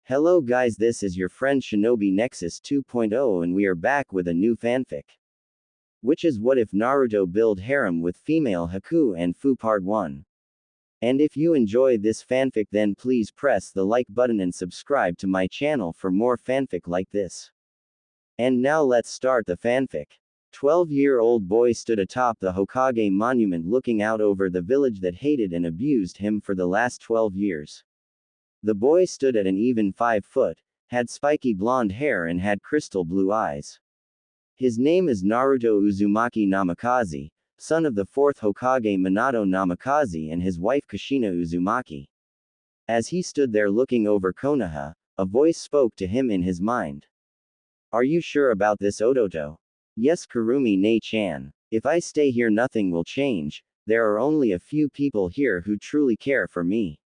Hello guys, this is your friend Shinobi Nexus 2.0 and we are back with a new fanfic. Which is What If Naruto Build Harem with Female Haku and Fu Part 1. And if you enjoy this fanfic then please press the like button and subscribe to my channel for more fanfic like this. And now let's start the fanfic. 12-year-old boy stood atop the Hokage monument looking out over the village that hated and abused him for the last 12 years. The boy stood at an even 5 foot, had spiky blonde hair and had crystal blue eyes. His name is Naruto Uzumaki Namikaze, son of the 4th Hokage Minato Namikaze and his wife Kushina Uzumaki. As he stood there looking over Konoha, a voice spoke to him in his mind. Are you sure about this, Odoto? Yes, Kurumi Ne-chan. If I stay here nothing will change, there are only a few people here who truly care for me.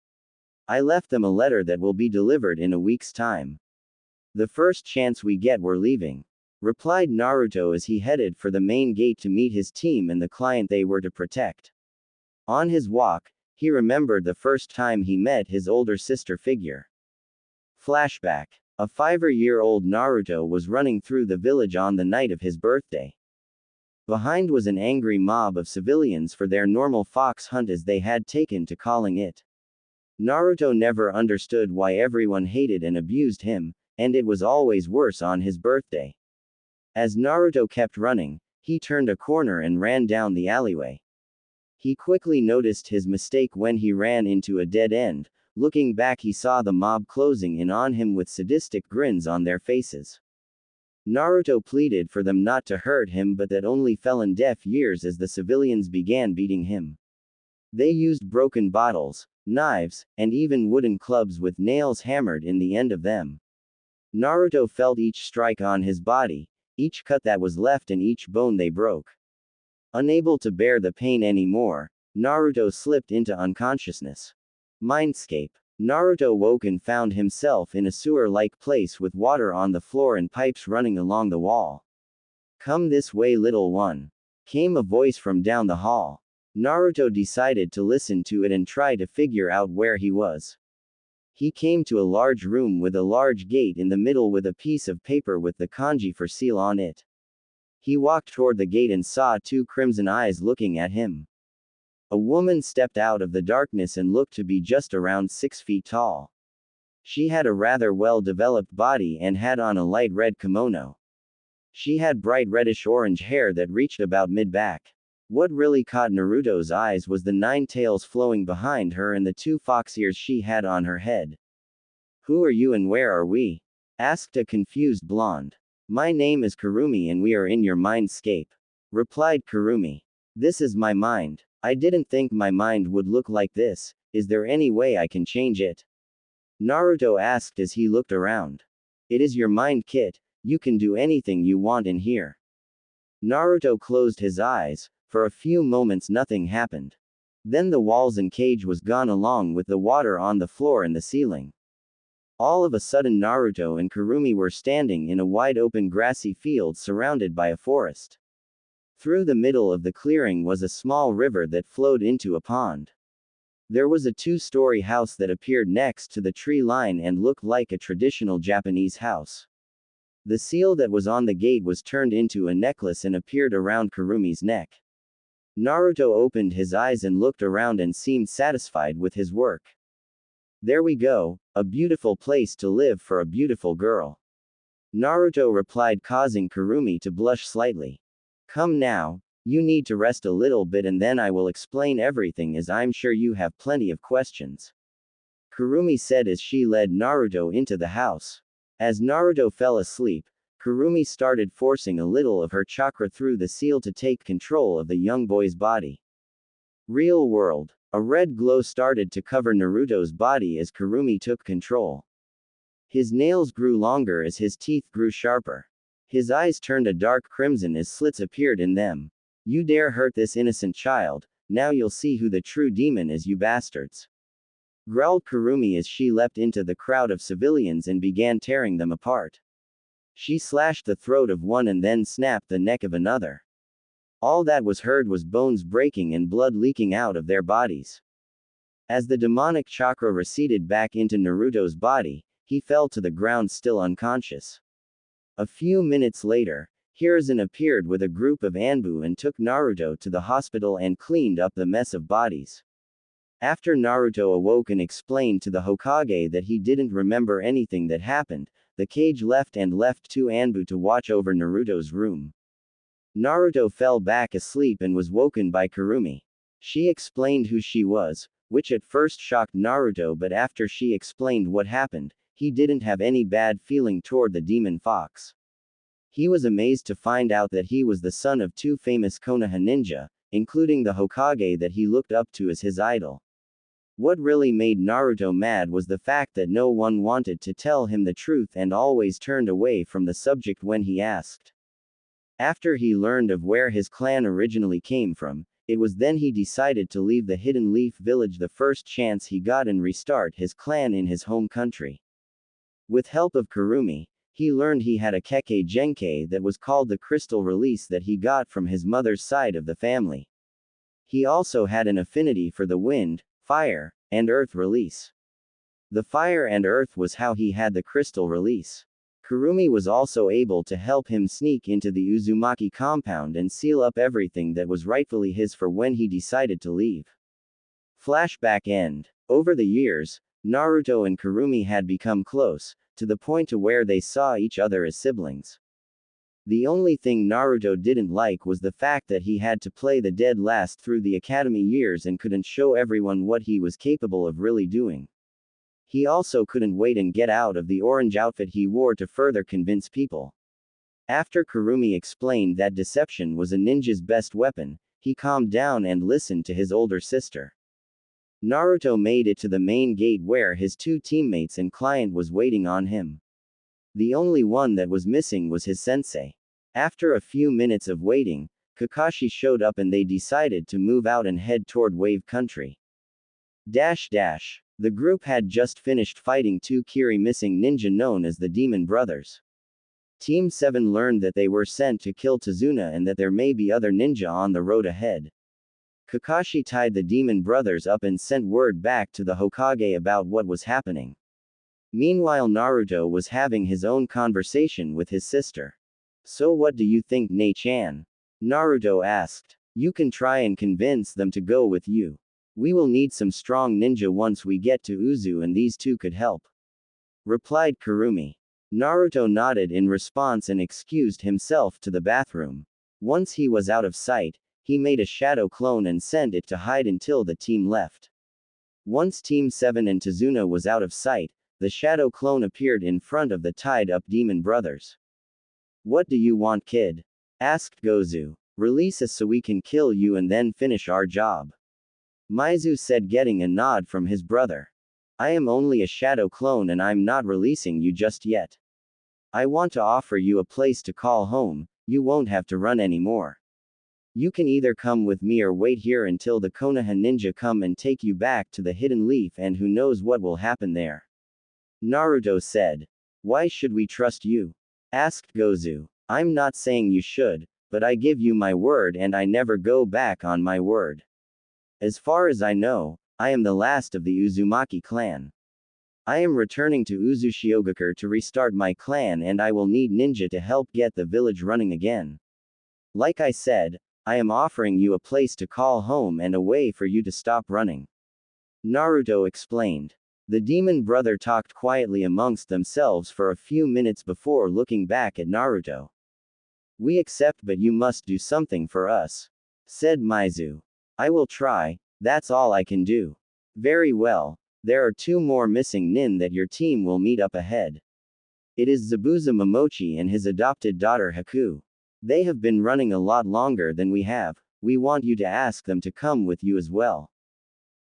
I left them a letter that will be delivered in a week's time. The first chance we get we're leaving, replied Naruto as he headed for the main gate to meet his team and the client they were to protect. On his walk, he remembered the first time he met his older sister figure. Flashback. A 5-year-old Naruto was running through the village on the night of his birthday. Behind was an angry mob of civilians for their normal fox hunt as they had taken to calling it. Naruto never understood why everyone hated and abused him, and it was always worse on his birthday. As Naruto kept running, he turned a corner and ran down the alleyway. He quickly noticed his mistake when he ran into a dead end. Looking back, he saw the mob closing in on him with sadistic grins on their faces. Naruto pleaded for them not to hurt him, but that only fell on deaf ears as the civilians began beating him. They used broken bottles, knives, and even wooden clubs with nails hammered in the end of them. Naruto felt each strike on his body, each cut that was left and each bone they broke. Unable to bear the pain anymore, Naruto slipped into unconsciousness. Mindscape. Naruto woke and found himself in a sewer-like place with water on the floor and pipes running along the wall. Come this way, little one, came a voice from down the hall. Naruto decided to listen to it and try to figure out where he was. He came to a large room with a large gate in the middle with a piece of paper with the kanji for seal on it. He walked toward the gate and saw 2 crimson eyes looking at him. A woman stepped out of the darkness and looked to be just around 6 feet tall. She had a rather well-developed body and had on a light red kimono. She had bright reddish-orange hair that reached about mid-back. What really caught Naruto's eyes was the 9 tails flowing behind her and the 2 fox ears she had on her head. Who are you and where are we? Asked a confused blonde. My name is Kurumi and we are in your mindscape, replied Kurumi. This is my mind. I didn't think my mind would look like this. Is there any way I can change it? Naruto asked as he looked around. It is your mind, kit. You can do anything you want in here. Naruto closed his eyes. For a few moments nothing happened. Then the walls and cage was gone along with the water on the floor and the ceiling. All of a sudden Naruto and Kurumi were standing in a wide open grassy field surrounded by a forest. Through the middle of the clearing was a small river that flowed into a pond. There was a 2-story house that appeared next to the tree line and looked like a traditional Japanese house. The seal that was on the gate was turned into a necklace and appeared around Kurumi's neck. Naruto opened his eyes and looked around and seemed satisfied with his work. There we go, a beautiful place to live for a beautiful girl. Naruto replied, causing Kurumi to blush slightly. Come now, you need to rest a little bit and then I will explain everything as I'm sure you have plenty of questions. Kurumi said as she led Naruto into the house. As Naruto fell asleep, Kurumi started forcing a little of her chakra through the seal to take control of the young boy's body. Real world. A red glow started to cover Naruto's body as Kurumi took control. His nails grew longer as his teeth grew sharper. His eyes turned a dark crimson as slits appeared in them. You dare hurt this innocent child, now you'll see who the true demon is, you bastards. Growled Kurumi as she leapt into the crowd of civilians and began tearing them apart. She slashed the throat of one and then snapped the neck of another. All that was heard was bones breaking and blood leaking out of their bodies. As the demonic chakra receded back into Naruto's body, he fell to the ground still unconscious. A few minutes later, Hiruzen appeared with a group of Anbu and took Naruto to the hospital and cleaned up the mess of bodies. After Naruto awoke and explained to the Hokage that he didn't remember anything that happened, the Kage left two Anbu to watch over Naruto's room. Naruto fell back asleep and was woken by Kurumi. She explained who she was, which at first shocked Naruto, but after she explained what happened, he didn't have any bad feeling toward the demon fox. He was amazed to find out that he was the son of two famous Konoha ninja, including the Hokage that he looked up to as his idol. What really made Naruto mad was the fact that no one wanted to tell him the truth and always turned away from the subject when he asked. After he learned of where his clan originally came from, it was then he decided to leave the Hidden Leaf village the first chance he got and restart his clan in his home country. With help of Kurumi, he learned he had a Kekkei Genkei that was called the Crystal Release that he got from his mother's side of the family. He also had an affinity for the wind, fire, and earth release. The fire and earth was how he had the crystal release. Kurumi was also able to help him sneak into the Uzumaki compound and seal up everything that was rightfully his for when he decided to leave. Flashback end. Over the years, Naruto and Kurumi had become close, to the point to where they saw each other as siblings. The only thing Naruto didn't like was the fact that he had to play the dead last through the academy years and couldn't show everyone what he was capable of really doing. He also couldn't wait and get out of the orange outfit he wore to further convince people. After Kurumi explained that deception was a ninja's best weapon, he calmed down and listened to his older sister. Naruto made it to the main gate where his two teammates and client was waiting on him. The only one that was missing was his sensei. After a few minutes of waiting, Kakashi showed up and they decided to move out and head toward Wave Country. The group had just finished fighting two Kiri missing ninja known as the Demon Brothers. Team 7 learned that they were sent to kill Tazuna and that there may be other ninja on the road ahead. Kakashi tied the Demon Brothers up and sent word back to the Hokage about what was happening. Meanwhile, Naruto was having his own conversation with his sister. "So what do you think, Ne-chan?" Naruto asked. "You can try and convince them to go with you. We will need some strong ninja once we get to Uzu and these two could help," replied Kurumi. Naruto nodded in response and excused himself to the bathroom. Once he was out of sight, he made a shadow clone and sent it to hide until the team left. Once Team 7 and Tazuna was out of sight, the shadow clone appeared in front of the tied-up Demon Brothers. "What do you want, kid?" asked Gozu. "Release us so we can kill you and then finish our job," Maizu said, getting a nod from his brother. "I am only a shadow clone and I'm not releasing you just yet. I want to offer you a place to call home. You won't have to run anymore. You can either come with me or wait here until the Konoha ninja come and take you back to the Hidden Leaf, and who knows what will happen there," Naruto said. "Why should we trust you?" asked Gozu. "I'm not saying you should, but I give you my word and I never go back on my word. As far as I know, I am the last of the Uzumaki clan. I am returning to Uzushiogakure to restart my clan and I will need ninja to help get the village running again. Like I said, I am offering you a place to call home and a way for you to stop running," Naruto explained. The Demon Brother talked quietly amongst themselves for a few minutes before looking back at Naruto. "We accept, but you must do something for us," said Maizu. "I will try, that's all I can do." "Very well. There are two more missing nin that your team will meet up ahead. It is Zabuza Momochi and his adopted daughter Haku. They have been running a lot longer than we have. We want you to ask them to come with you as well."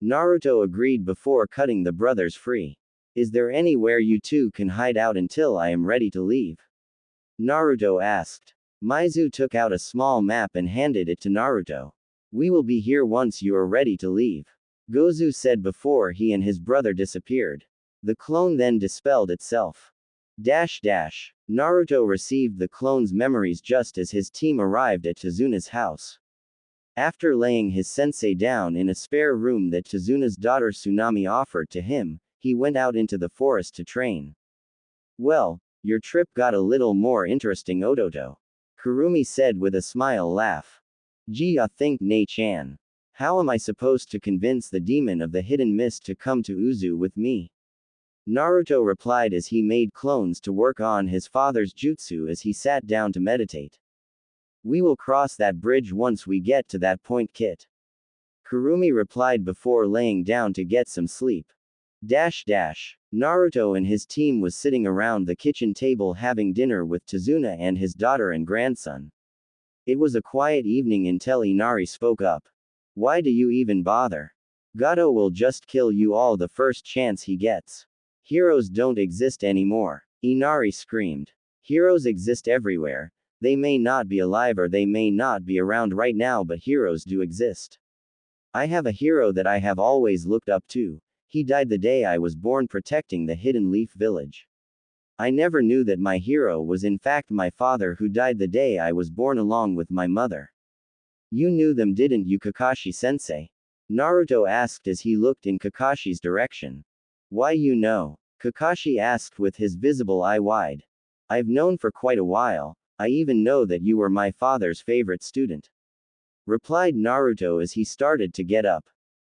Naruto agreed before cutting the brothers free. "Is there anywhere you two can hide out until I am ready to leave?" Naruto asked. Maizu took out a small map and handed it to Naruto. "We will be here once you are ready to leave," Gozu said before he and his brother disappeared. The clone then dispelled itself. Naruto received the clone's memories just as his team arrived at Tazuna's house. After laying his sensei down in a spare room that Tazuna's daughter Tsunami offered to him, he went out into the forest to train. Well, your trip got a little more interesting, Ototo. Kurumi said with a smile laugh. Gee, I think Nei-chan. How am I supposed to convince the demon of the hidden mist to come to Uzu with me? Naruto replied as he made clones to work on his father's jutsu as he sat down to meditate. We will cross that bridge once we get to that point, Kit. Kurumi replied before laying down to get some sleep. Naruto and his team was sitting around the kitchen table having dinner with Tazuna and his daughter and grandson. It was a quiet evening until Inari spoke up. Why do you even bother? Gato will just kill you all the first chance he gets. Heroes don't exist anymore. Inari screamed. Heroes exist everywhere. They may not be alive or they may not be around right now, but heroes do exist. I have a hero that I have always looked up to. He died the day I was born protecting the Hidden Leaf Village. I never knew that my hero was in fact my father, who died the day I was born along with my mother. You knew them, didn't you, Kakashi-sensei? Naruto asked as he looked in Kakashi's direction. Why, you know? Kakashi asked with his visible eye wide. I've known for quite a while. I even know that you were my father's favorite student. Replied Naruto as he started to get up.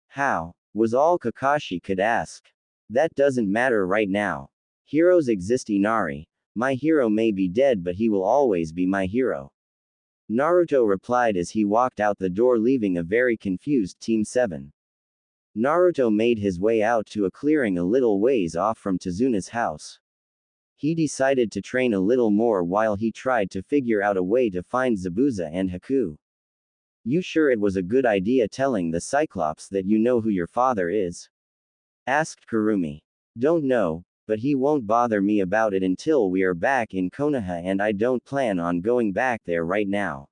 How? Was all Kakashi could ask. That doesn't matter right now. Heroes exist, Inari. My hero may be dead, but he will always be my hero. Naruto replied as he walked out the door, leaving a very confused Team 7. Naruto made his way out to a clearing a little ways off from Tazuna's house. He decided to train a little more while he tried to figure out a way to find Zabuza and Haku. You sure it was a good idea telling the Cyclops that you know who your father is? Asked Kurumi. Don't know, but he won't bother me about it until we are back in Konoha, and I don't plan on going back there right now.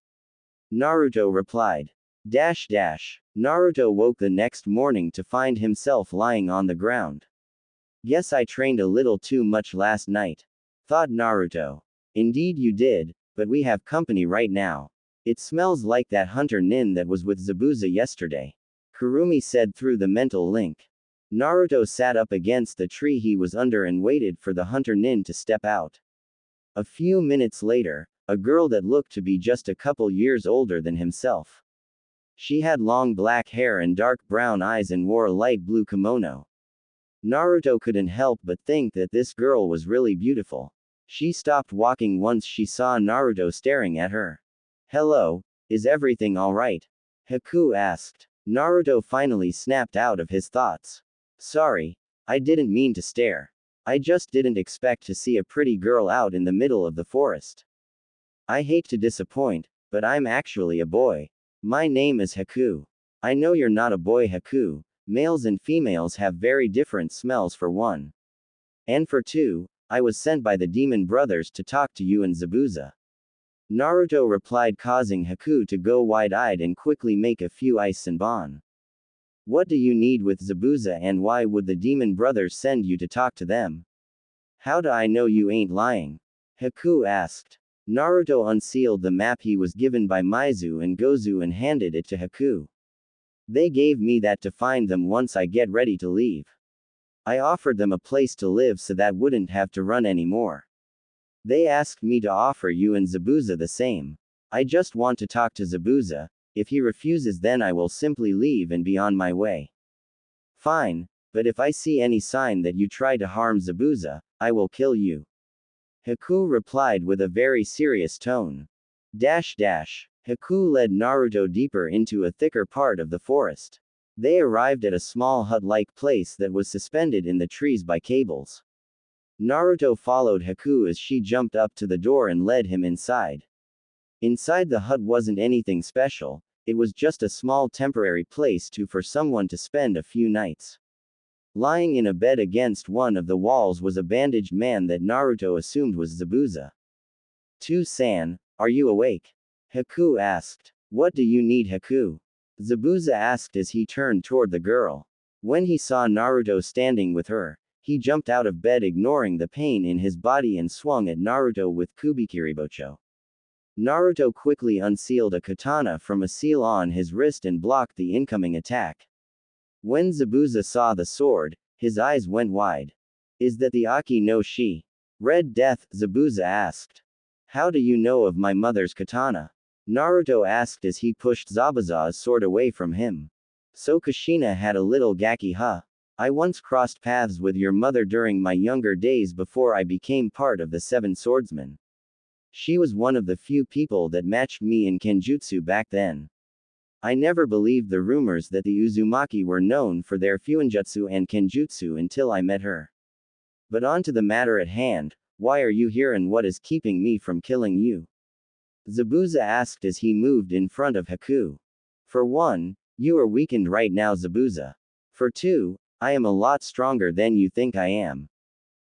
Naruto replied. Naruto woke the next morning to find himself lying on the ground. Guess I trained a little too much last night, thought Naruto. Indeed you did, but we have company right now. It smells like that hunter nin that was with Zabuza yesterday. Kurumi said through the mental link. Naruto sat up against the tree he was under and waited for the hunter nin to step out. A few minutes later, a girl that looked to be just a couple years older than himself. She had long black hair and dark brown eyes and wore a light blue kimono. Naruto couldn't help but think that this girl was really beautiful. She stopped walking once she saw Naruto staring at her. Hello, is everything alright? Haku asked. Naruto finally snapped out of his thoughts. Sorry, I didn't mean to stare. I just didn't expect to see a pretty girl out in the middle of the forest. I hate to disappoint, but I'm actually a boy. My name is Haku. I know you're not a boy, Haku. Males and females have very different smells for one. And for two, I was sent by the demon brothers to talk to you and Zabuza. Naruto replied, causing Haku to go wide-eyed and quickly make a few ice senbon. What do you need with Zabuza, and why would the demon brothers send you to talk to them? How do I know you ain't lying? Haku asked. Naruto unsealed the map he was given by Maizu and Gozu and handed it to Haku. They gave me that to find them once I get ready to leave. I offered them a place to live so that wouldn't have to run anymore. They asked me to offer you and Zabuza the same. I just want to talk to Zabuza. If he refuses, then I will simply leave and be on my way. Fine, but if I see any sign that you try to harm Zabuza, I will kill you. Haku replied with a very serious tone. Haku led Naruto deeper into a thicker part of the forest. They arrived at a small hut-like place that was suspended in the trees by cables. Naruto followed Haku as she jumped up to the door and led him inside. Inside the hut wasn't anything special, it was just a small temporary place for someone to spend a few nights. Lying in a bed against one of the walls was a bandaged man that Naruto assumed was Zabuza. "To-san, are you awake?" Haku asked. "What do you need, Haku?" Zabuza asked as he turned toward the girl. When he saw Naruto standing with her, he jumped out of bed, ignoring the pain in his body, and swung at Naruto with Kubikiribocho. Naruto quickly unsealed a katana from a seal on his wrist and blocked the incoming attack. When Zabuza saw the sword, his eyes went wide. Is that the Aki no Shi? Red Death, Zabuza asked. How do you know of my mother's katana? Naruto asked as he pushed Zabuza's sword away from him. So Kushina had a little gaki, huh? I once crossed paths with your mother during my younger days before I became part of the Seven Swordsmen. She was one of the few people that matched me in Kenjutsu back then. I never believed the rumors that the Uzumaki were known for their Fuinjutsu and Kenjutsu until I met her. But on to the matter at hand, why are you here and what is keeping me from killing you? Zabuza asked as he moved in front of Haku. For one, you are weakened right now, Zabuza. For two, I am a lot stronger than you think I am.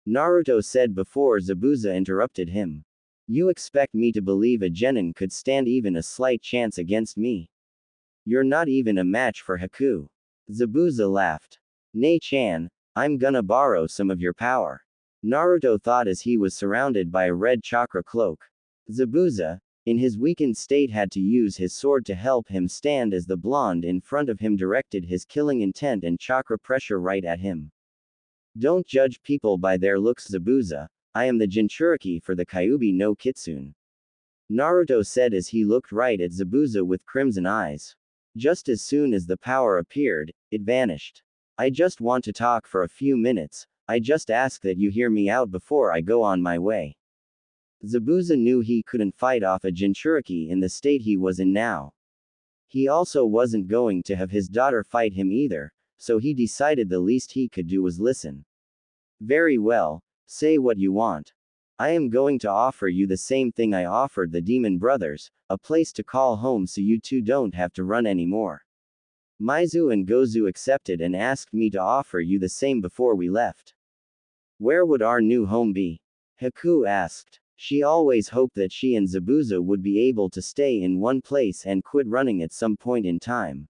Naruto said before Zabuza interrupted him. You expect me to believe a genin could stand even a slight chance against me? You're not even a match for Haku. Zabuza laughed. Nei-chan, I'm gonna borrow some of your power. Naruto thought as he was surrounded by a red chakra cloak. Zabuza, in his weakened state, had to use his sword to help him stand as the blonde in front of him directed his killing intent and chakra pressure right at him. Don't judge people by their looks, Zabuza. I am the Jinchuriki for the Kyuubi no Kitsune. Naruto said as he looked right at Zabuza with crimson eyes. Just as soon as the power appeared, it vanished. I just want to talk for a few minutes. I just ask that you hear me out before I go on my way. Zabuza knew he couldn't fight off a Jinchuriki in the state he was in now. He also wasn't going to have his daughter fight him either, so he decided the least he could do was listen. Very well, say what you want. I am going to offer you the same thing I offered the Demon Brothers, a place to call home so you two don't have to run anymore. Maizu and Gozu accepted and asked me to offer you the same before we left. Where would our new home be? Haku asked. She always hoped that she and Zabuza would be able to stay in one place and quit running at some point in time.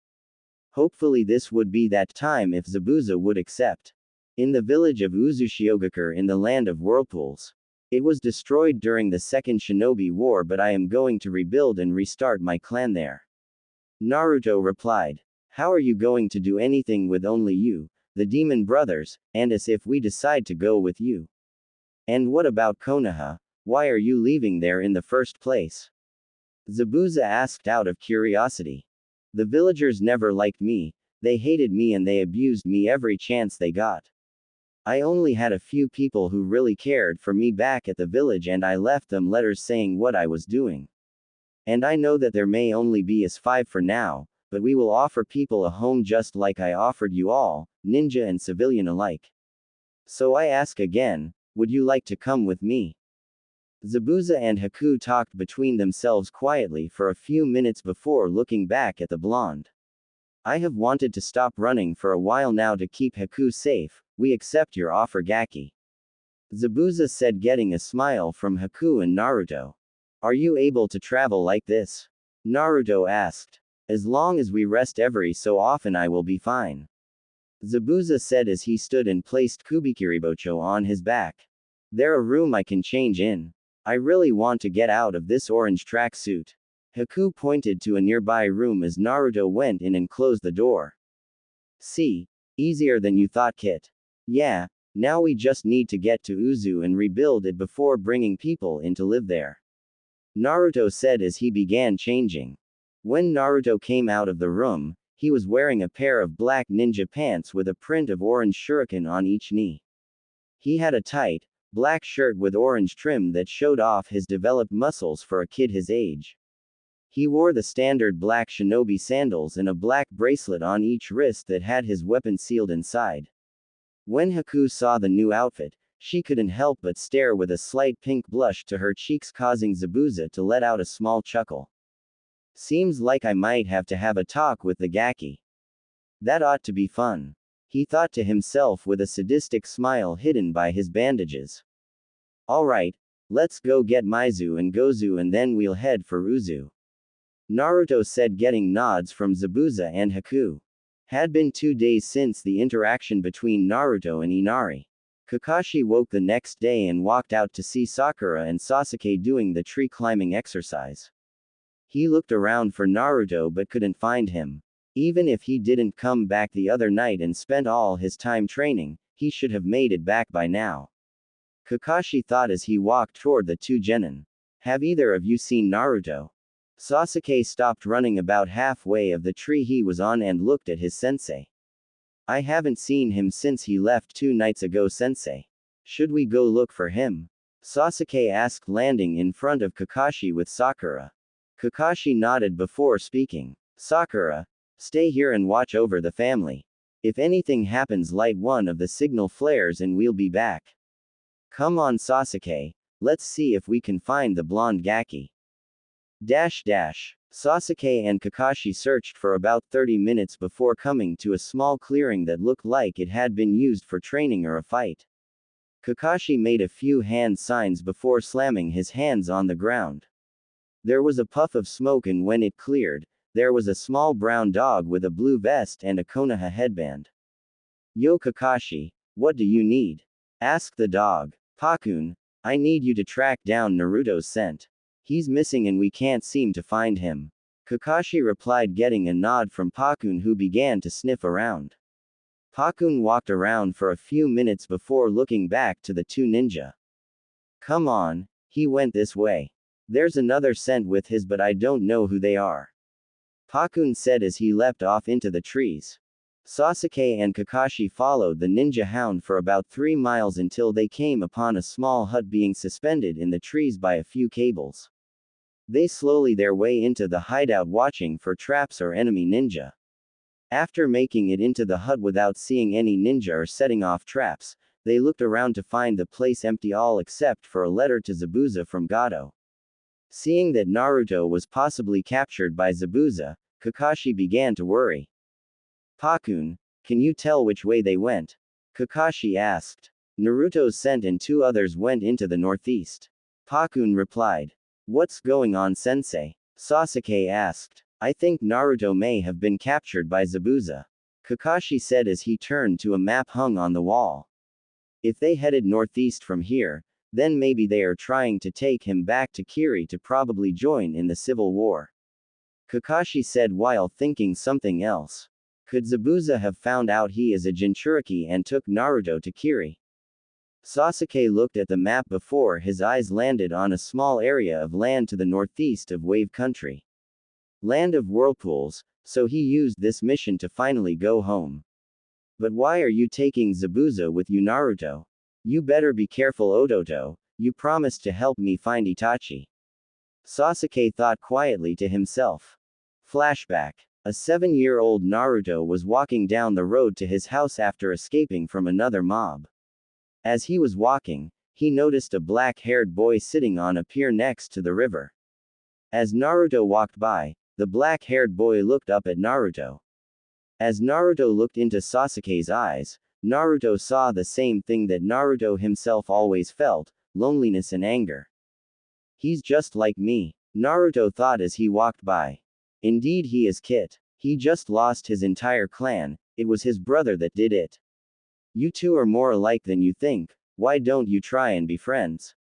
Hopefully this would be that time if Zabuza would accept. In the village of Uzushiogakure in the land of whirlpools. It was destroyed during the Second Shinobi War, but I am going to rebuild and restart my clan there. Naruto replied. How are you going to do anything with only you, the Demon Brothers, and as if we decide to go with you? And what about Konoha? Why are you leaving there in the first place? Zabuza asked out of curiosity. The villagers never liked me, they hated me and they abused me every chance they got. I only had a few people who really cared for me back at the village and I left them letters saying what I was doing. And I know that there may only be us 5 for now, but we will offer people a home just like I offered you all, ninja and civilian alike. So I ask again, would you like to come with me? Zabuza and Haku talked between themselves quietly for a few minutes before looking back at the blonde. I have wanted to stop running for a while now to keep Haku safe, we accept your offer, Gaki. Zabuza said, getting a smile from Haku and Naruto. Are you able to travel like this? Naruto asked. As long as we rest every so often I will be fine. Zabuza said as he stood and placed Kubikiribocho on his back. There a room I can change in. I really want to get out of this orange tracksuit. Haku pointed to a nearby room as Naruto went in and closed the door. See? Easier than you thought, Kit. Yeah, now we just need to get to Uzu and rebuild it before bringing people in to live there. Naruto said as he began changing. When Naruto came out of the room, he was wearing a pair of black ninja pants with a print of orange shuriken on each knee. He had a tight, black shirt with orange trim that showed off his developed muscles for a kid his age. He wore the standard black shinobi sandals and a black bracelet on each wrist that had his weapon sealed inside. When Haku saw the new outfit, she couldn't help but stare with a slight pink blush to her cheeks, causing Zabuza to let out a small chuckle. Seems like I might have to have a talk with the Gaki. That ought to be fun. He thought to himself with a sadistic smile hidden by his bandages. Alright, let's go get Maizu and Gozu and then we'll head for Uzu. Naruto said, getting nods from Zabuza and Haku. Had been 2 days since the interaction between Naruto and Inari. Kakashi woke the next day and walked out to see Sakura and Sasuke doing the tree climbing exercise. He looked around for Naruto but couldn't find him. Even if he didn't come back the other night and spent all his time training, he should have made it back by now. Kakashi thought as he walked toward the two genin. Have either of you seen Naruto? Sasuke stopped running about halfway of the tree he was on and looked at his sensei. I haven't seen him since he left 2 nights ago, sensei. Should we go look for him? Sasuke asked, landing in front of Kakashi with Sakura. Kakashi nodded before speaking. Sakura, stay here and watch over the family. If anything happens, light one of the signal flares and we'll be back. Come on, Sasuke, let's see if we can find the blonde Gaki. Sasuke and Kakashi searched for about 30 minutes before coming to a small clearing that looked like it had been used for training or a fight. Kakashi made a few hand signs before slamming his hands on the ground. There was a puff of smoke, and when it cleared, there was a small brown dog with a blue vest and a Konoha headband. Yo Kakashi, what do you need? Asked the dog. Pakun, I need you to track down Naruto's scent. He's missing and we can't seem to find him. Kakashi replied, getting a nod from Pakun, who began to sniff around. Pakun walked around for a few minutes before looking back to the two ninja. Come on, he went this way. There's another scent with his, but I don't know who they are. Pakun said as he leapt off into the trees. Sasuke and Kakashi followed the ninja hound for about 3 miles until they came upon a small hut being suspended in the trees by a few cables. They slowly their way into the hideout, watching for traps or enemy ninja. After making it into the hut without seeing any ninja or setting off traps, they looked around to find the place empty, all except for a letter to Zabuza from Gato. Seeing that Naruto was possibly captured by Zabuza, Kakashi began to worry. Pakun, can you tell which way they went? Kakashi asked. Naruto's scent and 2 others went into the northeast. Pakun replied. What's going on, sensei? Sasuke asked. I think Naruto may have been captured by Zabuza. Kakashi said as he turned to a map hung on the wall. If they headed northeast from here, then maybe they are trying to take him back to Kiri to probably join in the civil war. Kakashi said while thinking something else. Could Zabuza have found out he is a Jinchuriki and took Naruto to Kiri? Sasuke looked at the map before his eyes landed on a small area of land to the northeast of Wave Country. Land of whirlpools, so he used this mission to finally go home. But why are you taking Zabuza with you, Naruto? You better be careful, Ototo, you promised to help me find Itachi. Sasuke thought quietly to himself. Flashback. A 7-year-old Naruto was walking down the road to his house after escaping from another mob. As he was walking, he noticed a black-haired boy sitting on a pier next to the river. As Naruto walked by, the black-haired boy looked up at Naruto. As Naruto looked into Sasuke's eyes, Naruto saw the same thing that Naruto himself always felt, loneliness and anger. He's just like me, Naruto thought as he walked by. Indeed he is Kit. He just lost his entire clan, it was his brother that did it. You two are more alike than you think, why don't you try and be friends?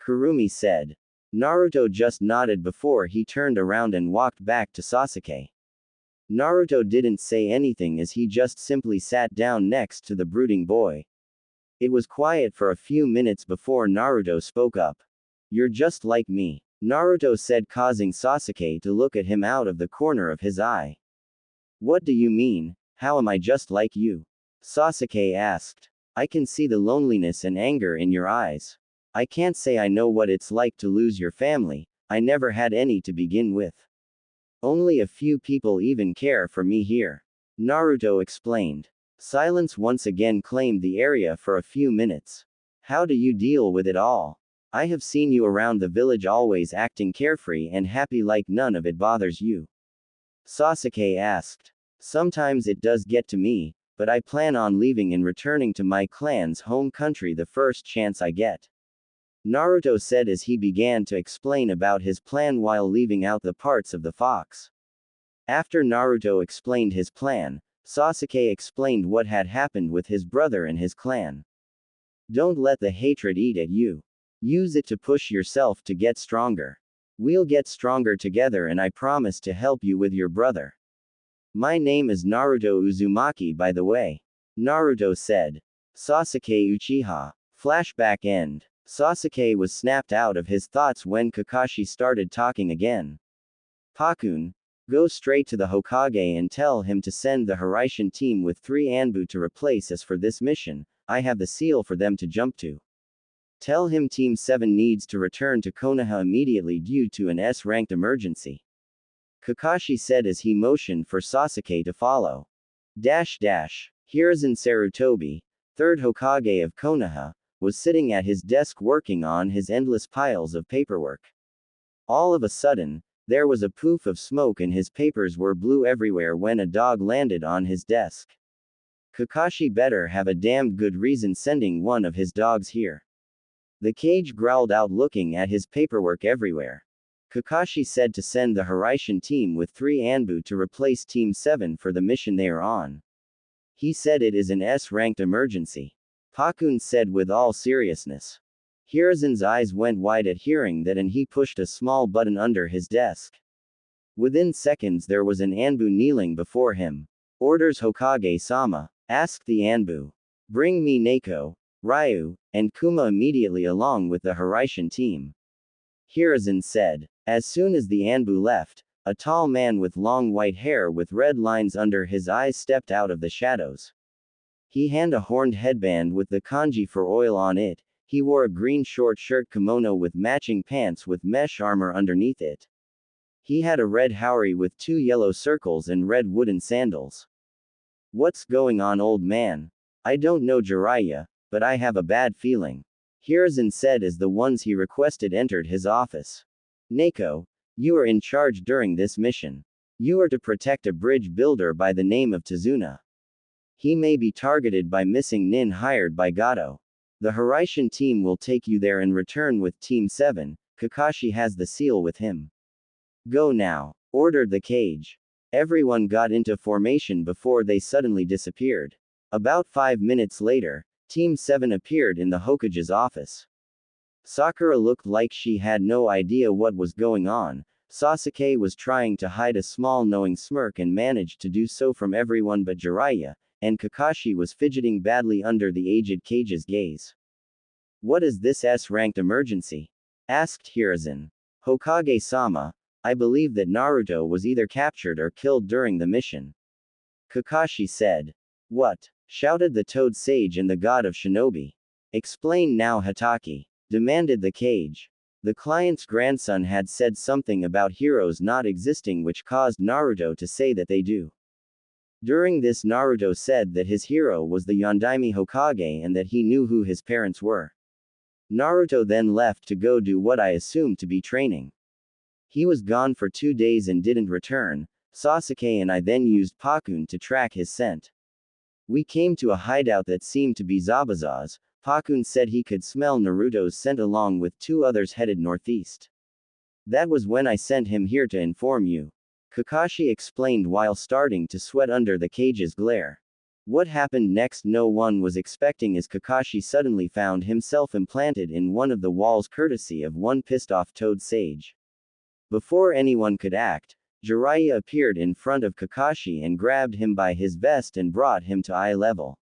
Kurumi said. Naruto just nodded before he turned around and walked back to Sasuke. Naruto didn't say anything as he just simply sat down next to the brooding boy. It was quiet for a few minutes before Naruto spoke up. You're just like me, Naruto said, causing Sasuke to look at him out of the corner of his eye. What do you mean, how am I just like you? Sasuke asked. I can see the loneliness and anger in your eyes. I can't say I know what it's like to lose your family, I never had any to begin with. Only a few people even care for me here. Naruto explained. Silence once again claimed the area for a few minutes. How do you deal with it all? I have seen you around the village always acting carefree and happy like none of it bothers you. Sasuke asked. Sometimes it does get to me, but I plan on leaving and returning to my clan's home country the first chance I get. Naruto said as he began to explain about his plan while leaving out the parts of the fox. After Naruto explained his plan, Sasuke explained what had happened with his brother and his clan. Don't let the hatred eat at you. Use it to push yourself to get stronger. We'll get stronger together and I promise to help you with your brother. My name is Naruto Uzumaki, by the way. Naruto said. Sasuke Uchiha. Flashback end. Sasuke was snapped out of his thoughts when Kakashi started talking again. Pakun, go straight to the Hokage and tell him to send the Harishan team with 3 Anbu to replace us for this mission. I have the seal for them to jump to. Tell him Team 7 needs to return to Konoha immediately due to an S-ranked emergency. Kakashi said as he motioned for Sasuke to follow. Hiruzen Sarutobi, 3rd Hokage of Konoha, was sitting at his desk working on his endless piles of paperwork. All of a sudden, there was a poof of smoke and his papers were blue everywhere when a dog landed on his desk. Kakashi better have a damned good reason sending one of his dogs here. The cage growled out looking at his paperwork everywhere. Kakashi said to send the Harishan team with 3 Anbu to replace Team 7 for the mission they are on. He said it is an S-ranked emergency. Pakun said with all seriousness. Hiruzen's eyes went wide at hearing that and he pushed a small button under his desk. Within seconds there was an Anbu kneeling before him. Orders Hokage-sama, asked the Anbu. Bring me Neko, Ryu, and Kuma immediately along with the Harishan team. Hiruzen said. As soon as the Anbu left, a tall man with long white hair with red lines under his eyes stepped out of the shadows. He had a horned headband with the kanji for oil on it. He wore a green short shirt kimono with matching pants with mesh armor underneath it. He had a red haori with 2 yellow circles and red wooden sandals. What's going on, old man? I don't know Jiraiya, but I have a bad feeling. Hiruzen said as the ones he requested entered his office. Neko, you are in charge during this mission. You are to protect a bridge builder by the name of Tazuna. He may be targeted by missing nin hired by Gato. The Harishan team will take you there and return with Team 7, Kakashi has the seal with him. Go now, ordered the cage. Everyone got into formation before they suddenly disappeared. About 5 minutes later, Team 7 appeared in the Hokage's office. Sakura looked like she had no idea what was going on. Sasuke was trying to hide a small knowing smirk and managed to do so from everyone but Jiraiya, and Kakashi was fidgeting badly under the aged cage's gaze. What is this S-ranked emergency? Asked Hiruzen. Hokage-sama, I believe that Naruto was either captured or killed during the mission. Kakashi said. What? Shouted the Toad Sage and the god of shinobi. Explain now, Hatake, demanded the cage. The client's grandson had said something about heroes not existing which caused Naruto to say that they do. During this Naruto said that his hero was the Yondaime Hokage and that he knew who his parents were. Naruto then left to go do what I assumed to be training. He was gone for 2 days and didn't return. Sasuke and I then used Pakun to track his scent. We came to a hideout that seemed to be Zabuza's. Pakun said he could smell Naruto's scent along with 2 others headed northeast. That was when I sent him here to inform you. Kakashi explained while starting to sweat under the cage's glare. What happened next no one was expecting as Kakashi suddenly found himself implanted in one of the walls courtesy of one pissed-off Toad Sage. Before anyone could act, Jiraiya appeared in front of Kakashi and grabbed him by his vest and brought him to eye level.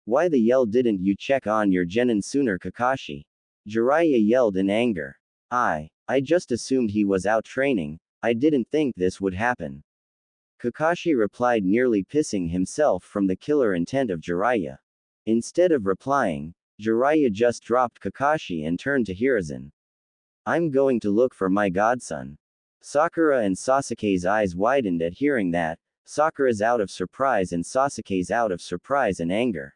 Why the hell didn't you check on your genin sooner, Kakashi? Jiraiya yelled in anger. I just assumed he was out training, I didn't think this would happen. Kakashi replied, nearly pissing himself from the killer intent of Jiraiya. Instead of replying, Jiraiya just dropped Kakashi and turned to Hiruzen. I'm going to look for my godson. Sakura and Sasuke's eyes widened at hearing that. Sakura's out of surprise and Sasuke's out of surprise and anger.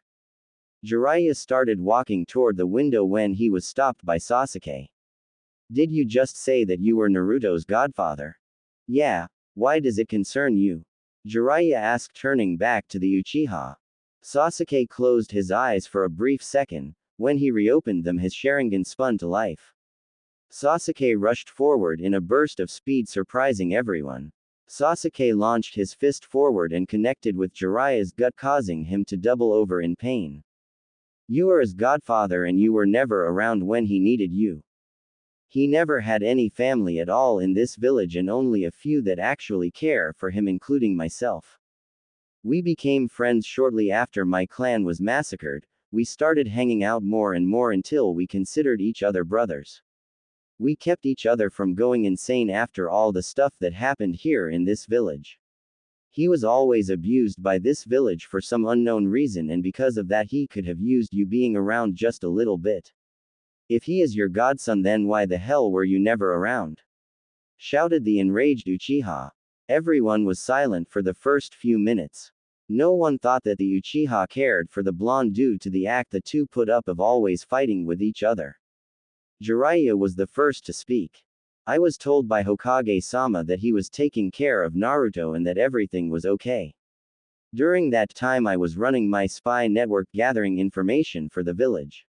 Jiraiya started walking toward the window when he was stopped by Sasuke. Did you just say that you were Naruto's godfather? Yeah, why does it concern you? Jiraiya asked, turning back to the Uchiha. Sasuke closed his eyes for a brief second. When he reopened them, his Sharingan spun to life. Sasuke rushed forward in a burst of speed, surprising everyone. Sasuke launched his fist forward and connected with Jiraiya's gut, causing him to double over in pain. You are his godfather and you were never around when he needed you. He never had any family at all in this village and only a few that actually care for him, including myself. We became friends shortly after my clan was massacred. We started hanging out more and more until we considered each other brothers. We kept each other from going insane after all the stuff that happened here in this village. He was always abused by this village for some unknown reason, and because of that he could have used you being around just a little bit. If he is your godson, then why the hell were you never around? Shouted the enraged Uchiha. Everyone was silent for the first few minutes. No one thought that the Uchiha cared for the blonde due to the act the two put up of always fighting with each other. Jiraiya was the first to speak. I was told by Hokage-sama that he was taking care of Naruto and that everything was okay. During that time I was running my spy network gathering information for the village.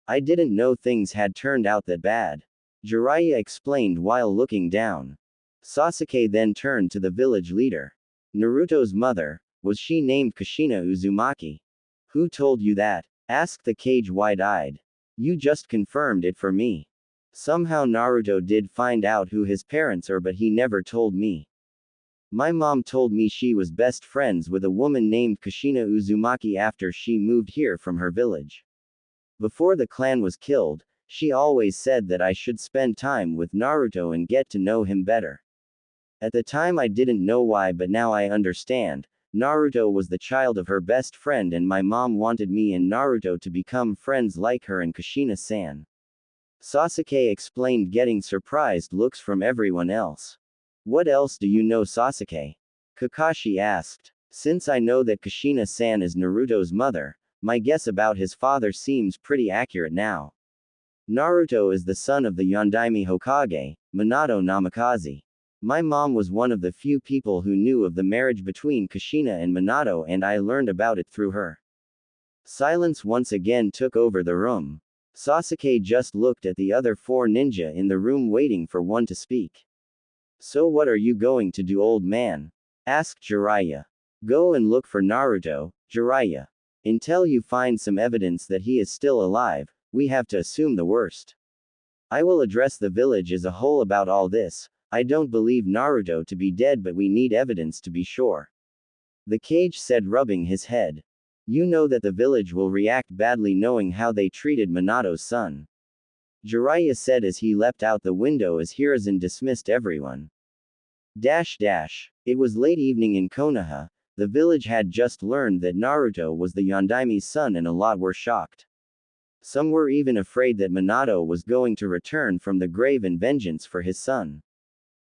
I didn't know things had turned out that bad. Jiraiya explained while looking down. Sasuke then turned to the village leader. Naruto's mother, was she named Kushina Uzumaki? Who told you that? Asked the Kage wide-eyed. You just confirmed it for me. Somehow Naruto did find out who his parents are, but he never told me. My mom told me she was best friends with a woman named Kushina Uzumaki after she moved here from her village. Before the clan was killed, she always said that I should spend time with Naruto and get to know him better. At the time I didn't know why, but now I understand. Naruto was the child of her best friend and my mom wanted me and Naruto to become friends like her and Kushina-san. Sasuke explained, getting surprised looks from everyone else. What else do you know, Sasuke? Kakashi asked. Since I know that Kushina-san is Naruto's mother, my guess about his father seems pretty accurate now. Naruto is the son of the Yondaime Hokage, Minato Namikaze. My mom was one of the few people who knew of the marriage between Kushina and Minato, and I learned about it through her. Silence once again took over the room. Sasuke just looked at the other four ninja in the room waiting for one to speak. So what are you going to do, old man? Asked Jiraiya. Go and look for Naruto, Jiraiya. Until you find some evidence that he is still alive, we have to assume the worst. I will address the village as a whole about all this. I don't believe Naruto to be dead, but we need evidence to be sure. The Kage said, rubbing his head. You know that the village will react badly knowing how they treated Minato's son. Jiraiya said as he leapt out the window as Hiruzen dismissed everyone. It was late evening in Konoha. The village had just learned that Naruto was the Yondaime's son and a lot were shocked. Some were even afraid that Minato was going to return from the grave in vengeance for his son.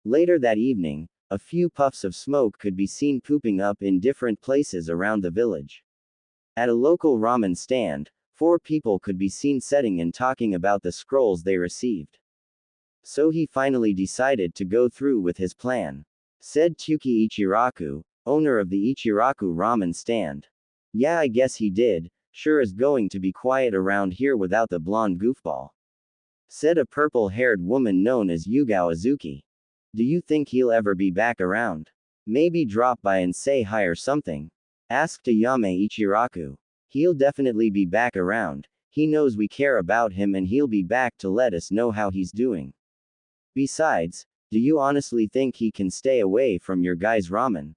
Later that evening, a few puffs of smoke could be seen pooping up in different places around the village. At a local ramen stand, 4 people could be seen sitting and talking about the scrolls they received. So he finally decided to go through with his plan. Said Tsuki Ichiraku, owner of the Ichiraku ramen stand. Yeah, I guess he did. Sure is going to be quiet around here without the blonde goofball. Said a purple-haired woman known as Yugao Azuki. Do you think he'll ever be back around? Maybe drop by and say hi or something? Asked Ayame Ichiraku. He'll definitely be back around. He knows we care about him and he'll be back to let us know how he's doing. Besides, do you honestly think he can stay away from your guy's ramen?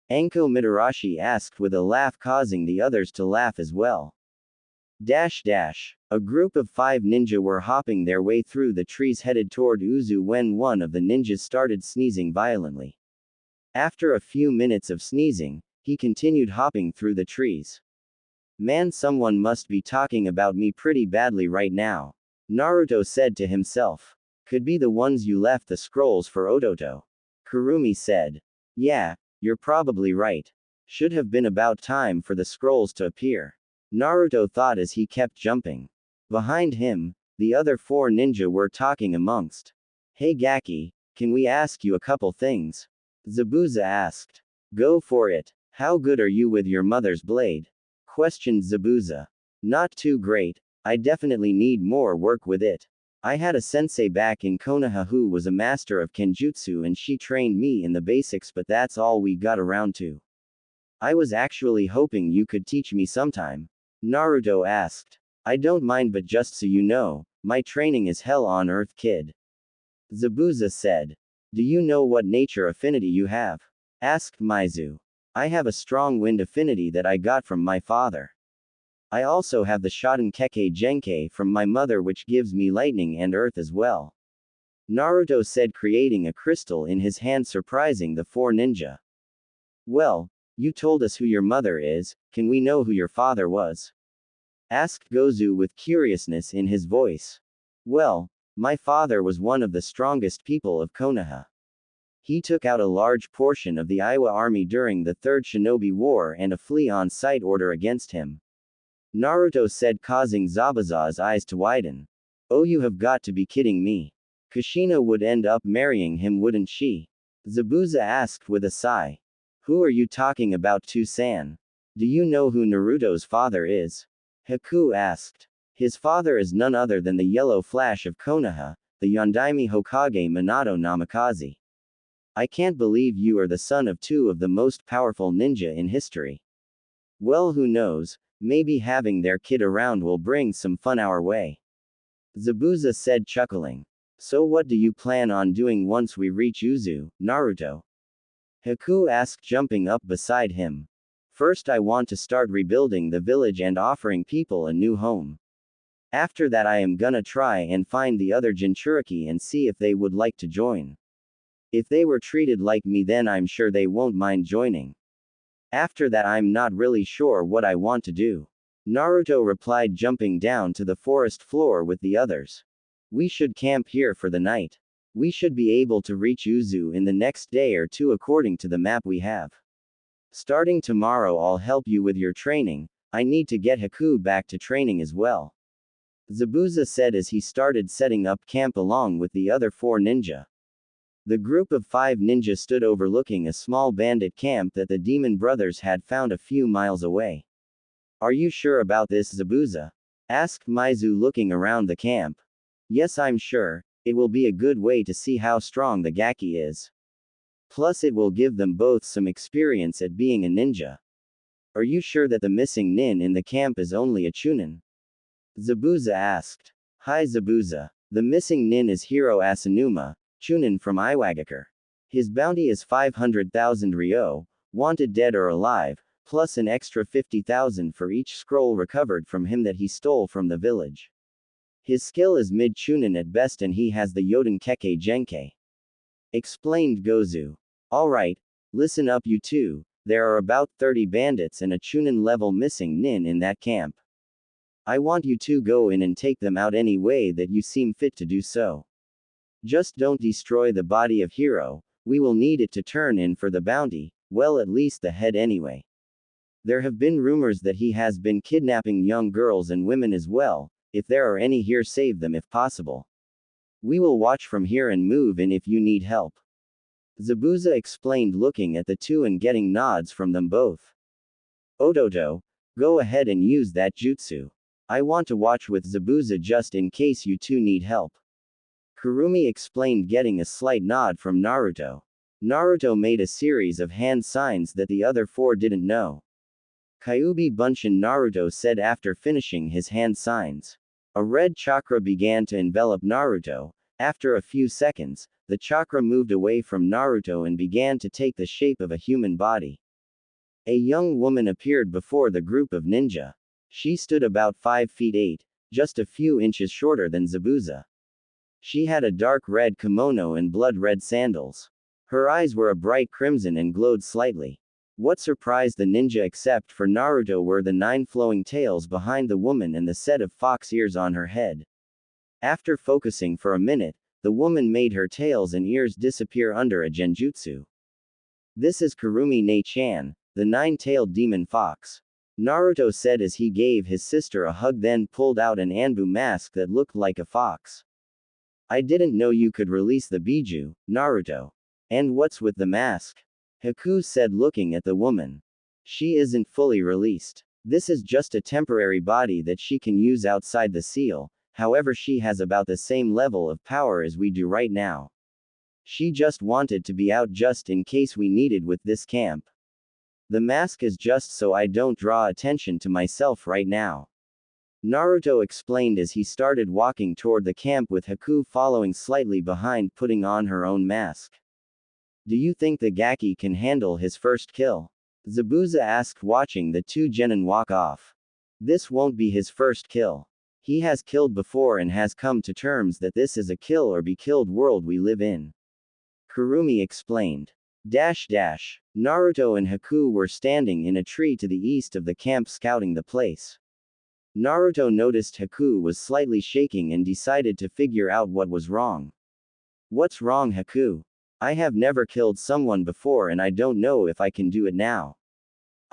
Anko Mitarashi asked with a laugh, causing the others to laugh as well. A group of 5 ninja were hopping their way through the trees headed toward Uzu when one of the ninjas started sneezing violently. After a few minutes of sneezing, he continued hopping through the trees. Man, someone must be talking about me pretty badly right now. Naruto said to himself. Could be the ones you left the scrolls for Ototo. Kurumi said. Yeah, you're probably right. Should have been about time for the scrolls to appear. Naruto thought as he kept jumping. Behind him, the other 4 ninja were talking amongst. Hey Gaki, can we ask you a couple things? Zabuza asked. Go for it. How good are you with your mother's blade? Questioned Zabuza. Not too great. I definitely need more work with it. I had a sensei back in Konoha who was a master of kenjutsu and she trained me in the basics, but that's all we got around to. I was actually hoping you could teach me sometime. Naruto asked. I don't mind, but just so you know, my training is hell on earth, kid. Zabuza said. Do you know what nature affinity you have? Asked Maizu. I have a strong wind affinity that I got from my father. I also have the Shotenkeke Genkai from my mother, which gives me lightning and earth as well. Naruto said, creating a crystal in his hand, surprising the four ninja. Well, you told us who your mother is, can we know who your father was? Asked Gozu with curiousness in his voice. Well, my father was one of the strongest people of Konoha. He took out a large portion of the Iwa army during the Third Shinobi War and a flee on sight order against him. Naruto said, causing Zabuza's eyes to widen. Oh, you have got to be kidding me. Kushina would end up marrying him, wouldn't she? Zabuza asked with a sigh. Who are you talking about, Toussan? Do you know who Naruto's father is? Haku asked. His father is none other than the Yellow Flash of Konoha, the Yondaime Hokage Minato Namikaze. I can't believe you are the son of two of the most powerful ninja in history. Well, who knows, maybe having their kid around will bring some fun our way. Zabuza said, chuckling. So what do you plan on doing once we reach Uzu, Naruto? Haku asked, jumping up beside him. First, I want to start rebuilding the village and offering people a new home. After that, I am gonna try and find the other Jinchuriki and see if they would like to join. If they were treated like me, then I'm sure they won't mind joining. After that, I'm not really sure what I want to do. Naruto replied, jumping down to the forest floor with the others. We should camp here for the night. We should be able to reach Uzu in the next day or two according to the map we have. Starting tomorrow, I'll help you with your training. I need to get Haku back to training as well. Zabuza said as he started setting up camp along with the other four ninja. The group of 5 ninja stood overlooking a small bandit camp that the demon brothers had found a few miles away. Are you sure about this, Zabuza? Asked Maizu, looking around the camp. Yes, I'm sure. It will be a good way to see how strong the Gaki is. Plus, it will give them both some experience at being a ninja. Are you sure that the missing nin in the camp is only a chunin? Zabuza asked. Hi, Zabuza. The missing nin is Hiro Asanuma, chunin from Iwagakure. His bounty is 500,000 ryo, wanted dead or alive, plus an extra 50,000 for each scroll recovered from him that he stole from the village. His skill is mid-chunin at best and he has the Yotenkeke Genkai. Explained Gozu. Alright, listen up you two, there are about 30 bandits and a chunin level missing nin in that camp. I want you to go in and take them out any way that you seem fit to do so. Just don't destroy the body of Hiro, we will need it to turn in for the bounty, well, at least the head anyway. There have been rumors that he has been kidnapping young girls and women as well. If there are any here, save them if possible. We will watch from here and move in if you need help. Zabuza explained, looking at the two and getting nods from them both. Ototo, go ahead and use that jutsu. I want to watch with Zabuza just in case you two need help. Kurumi explained, getting a slight nod from Naruto. Naruto made a series of hand signs that the other four didn't know. Kyuubi Bunshin, Naruto said after finishing his hand signs. A red chakra began to envelop Naruto. After a few seconds, the chakra moved away from Naruto and began to take the shape of a human body. A young woman appeared before the group of ninja. She stood about 5 feet 8, just a few inches shorter than Zabuza. She had a dark red kimono and blood-red sandals. Her eyes were a bright crimson and glowed slightly. What surprised the ninja except for Naruto were the 9 flowing tails behind the woman and the set of fox ears on her head. After focusing for a minute, the woman made her tails and ears disappear under a genjutsu. This is Kurumi Ne-chan, the 9-tailed demon fox. Naruto said as he gave his sister a hug, then pulled out an Anbu mask that looked like a fox. I didn't know you could release the Biju, Naruto. And what's with the mask? Haku said, looking at the woman. She isn't fully released. This is just a temporary body that she can use outside the seal, however she has about the same level of power as we do right now. She just wanted to be out just in case we needed with this camp. The mask is just so I don't draw attention to myself right now. Naruto explained as he started walking toward the camp with Haku following slightly behind, putting on her own mask. Do you think the Gaki can handle his first kill? Zabuza asked, watching the two genin walk off. This won't be his first kill. He has killed before and has come to terms that this is a kill or be killed world we live in. Kurumi explained. Naruto and Haku were standing in a tree to the east of the camp scouting the place. Naruto noticed Haku was slightly shaking and decided to figure out what was wrong. What's wrong, Haku? I have never killed someone before and I don't know if I can do it now.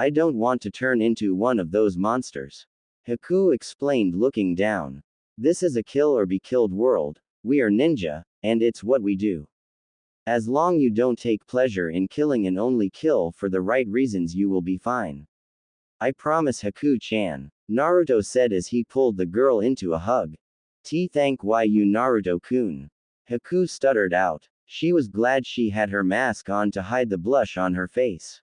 I don't want to turn into one of those monsters. Haku explained, looking down. This is a kill or be killed world. We are ninja, and it's what we do. As long you don't take pleasure in killing and only kill for the right reasons, you will be fine. I promise, Haku-chan, Naruto said as he pulled the girl into a hug. Thank you, Naruto-kun. Haku stuttered out. She was glad she had her mask on to hide the blush on her face.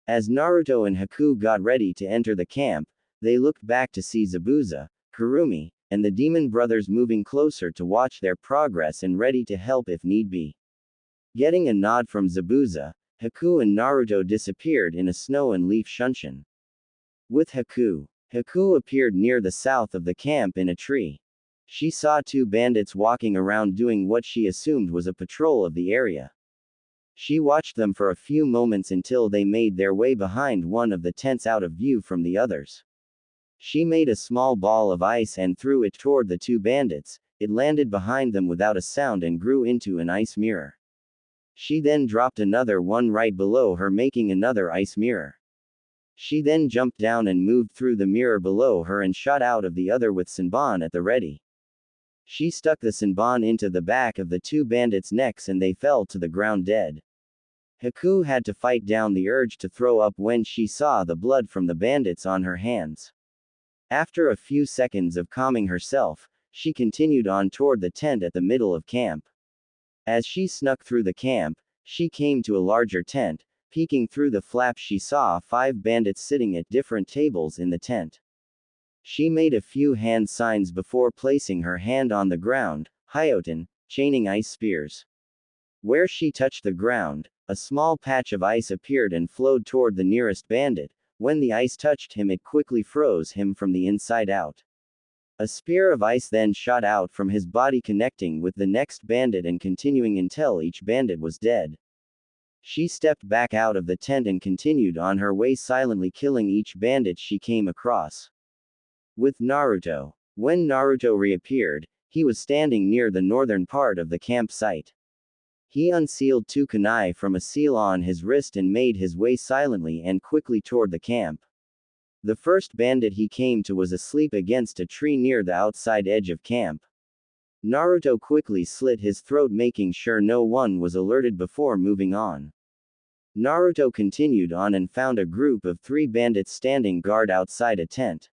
As Naruto and Haku got ready to enter the camp, they looked back to see Zabuza, Kurumi, and the demon brothers moving closer to watch their progress and ready to help if need be. Getting a nod from Zabuza, Haku and Naruto disappeared in a snow and leaf shunshin. With Haku appeared near the south of the camp in a tree. She saw two bandits walking around doing what she assumed was a patrol of the area. She watched them for a few moments until they made their way behind one of the tents out of view from the others. She made a small ball of ice and threw it toward the two bandits. It landed behind them without a sound and grew into an ice mirror. She then dropped another one right below her, making another ice mirror. She then jumped down and moved through the mirror below her and shot out of the other with Senbon at the ready. She stuck the Senbon into the back of the two bandits' necks and they fell to the ground dead. Haku had to fight down the urge to throw up when she saw the blood from the bandits on her hands. After a few seconds of calming herself, she continued on toward the tent at the middle of camp. As she snuck through the camp, she came to a larger tent. Peeking through the flap, she saw 5 bandits sitting at different tables in the tent. She made a few hand signs before placing her hand on the ground, Hyoten, chaining ice spears. Where she touched the ground, a small patch of ice appeared and flowed toward the nearest bandit. When the ice touched him, it quickly froze him from the inside out. A spear of ice then shot out from his body, connecting with the next bandit and continuing until each bandit was dead. She stepped back out of the tent and continued on her way, silently killing each bandit she came across. With Naruto. When Naruto reappeared, he was standing near the northern part of the campsite. He unsealed 2 kunai from a seal on his wrist and made his way silently and quickly toward the camp. The first bandit he came to was asleep against a tree near the outside edge of camp. Naruto quickly slit his throat, making sure no one was alerted before moving on. Naruto continued on and found a group of 3 bandits standing guard outside a tent.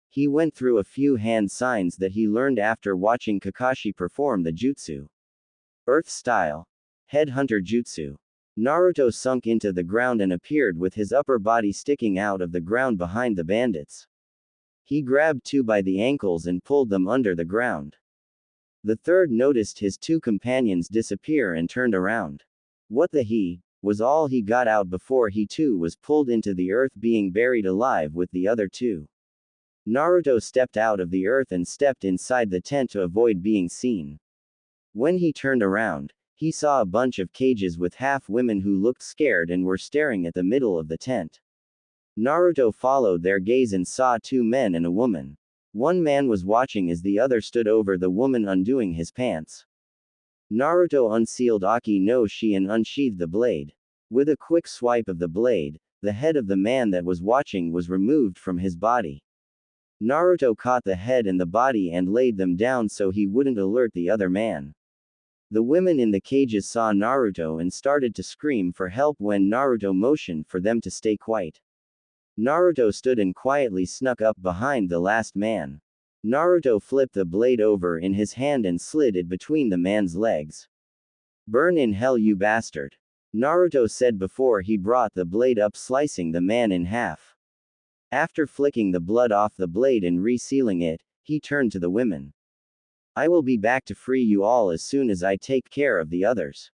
He went through a few hand signs that he learned after watching Kakashi perform the jutsu. Earth Style. Headhunter Jutsu. Naruto sunk into the ground and appeared with his upper body sticking out of the ground behind the bandits. He grabbed 2 by the ankles and pulled them under the ground. The third noticed his 2 companions disappear and turned around. What the he, was all he got out before he too was pulled into the earth, being buried alive with the other 2. Naruto stepped out of the earth and stepped inside the tent to avoid being seen. When he turned around, he saw a bunch of cages with half women who looked scared and were staring at the middle of the tent. Naruto followed their gaze and saw 2 men and a woman. One man was watching as the other stood over the woman undoing his pants. Naruto unsealed Aki no Shi and unsheathed the blade. With a quick swipe of the blade, the head of the man that was watching was removed from his body. Naruto caught the head and the body and laid them down so he wouldn't alert the other man. The women in the cages saw Naruto and started to scream for help when Naruto motioned for them to stay quiet. Naruto stood and quietly snuck up behind the last man. Naruto flipped the blade over in his hand and slid it between the man's legs. "Burn in hell, you bastard," Naruto said before he brought the blade up, slicing the man in half. After flicking the blood off the blade and resealing it, he turned to the women. "I will be back to free you all as soon as I take care of the others,"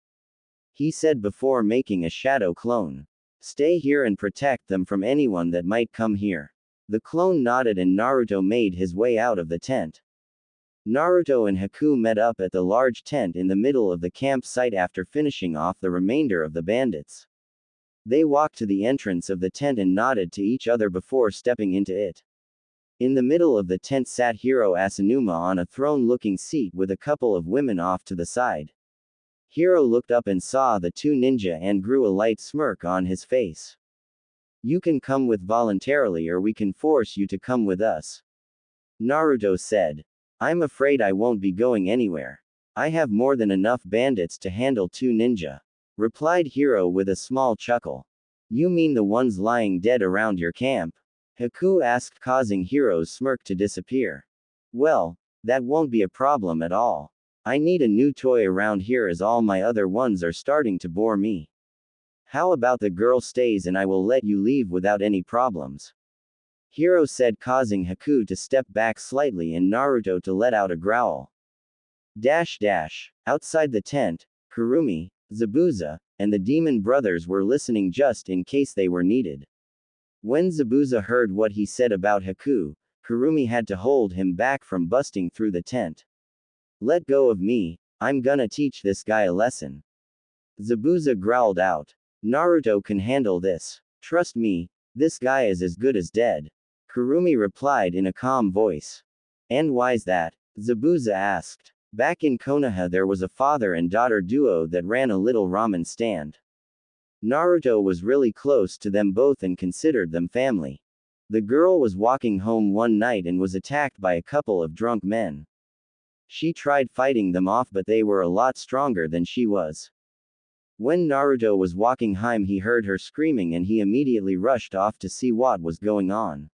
he said before making a shadow clone. "Stay here and protect them from anyone that might come here. The clone nodded and Naruto made his way out of the tent. Naruto and Haku met up at the large tent in the middle of the campsite after finishing off the remainder of the bandits. They walked to the entrance of the tent and nodded to each other before stepping into it. In the middle of the tent sat Hiro Asanuma on a throne-looking seat with a couple of women off to the side. Hiro looked up and saw the two ninja and grew a light smirk on his face. "You can come with voluntarily or we can force you to come with us," Naruto said. "I'm afraid I won't be going anywhere. I have more than enough bandits to handle two ninja," replied Hiro with a small chuckle. "You mean the ones lying dead around your camp?" Haku asked, causing Hiro's smirk to disappear. "Well, that won't be a problem at all. I need a new toy around here as all my other ones are starting to bore me. How about the girl stays and I will let you leave without any problems?" Hiro said, causing Haku to step back slightly and Naruto to let out a growl. Outside the tent, Kurumi, Zabuza, and the demon brothers were listening just in case they were needed. When Zabuza heard what he said about Haku, Kurumi had to hold him back from busting through the tent. "Let go of me, I'm gonna teach this guy a lesson," Zabuza growled out. "Naruto can handle this. Trust me, this guy is as good as dead," Kurumi replied in a calm voice. "And why's that?" Zabuza asked. Back in Konoha there was a father and daughter duo that ran a little ramen stand. Naruto was really close to them both and considered them family. The girl was walking home one night and was attacked by a couple of drunk men. She tried fighting them off but they were a lot stronger than she was. When Naruto was walking home he heard her screaming and he immediately rushed off to see what was going on.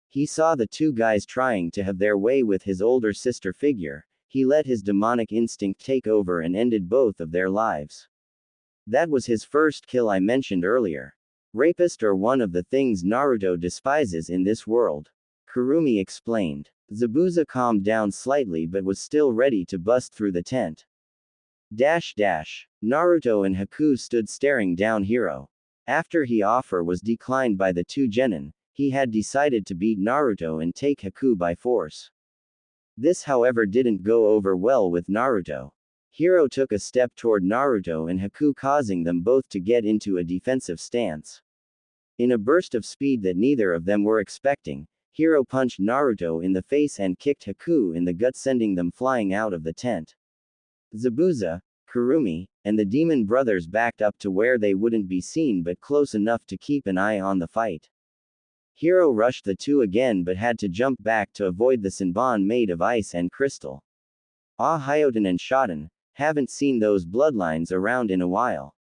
He saw the two guys trying to have their way with his older sister figure. He let his demonic instinct take over and ended both of their lives. That was his first kill I mentioned earlier. Rapist are one of the things Naruto despises in this world, Kurumi explained. Zabuza calmed down slightly but was still ready to bust through the tent. Naruto and Haku stood staring down Hiro. After his offer was declined by the two genin, he had decided to beat Naruto and take Haku by force. This however didn't go over well with Naruto. Hiro took a step toward Naruto and Haku, causing them both to get into a defensive stance. In a burst of speed that neither of them were expecting, Hiro punched Naruto in the face and kicked Haku in the gut, sending them flying out of the tent. Zabuza, Kurumi, and the demon brothers backed up to where they wouldn't be seen but close enough to keep an eye on the fight. Hiro rushed the two again but had to jump back to avoid the Senbon made of ice and crystal. Hyoten and Shoten, haven't seen those bloodlines around in a while.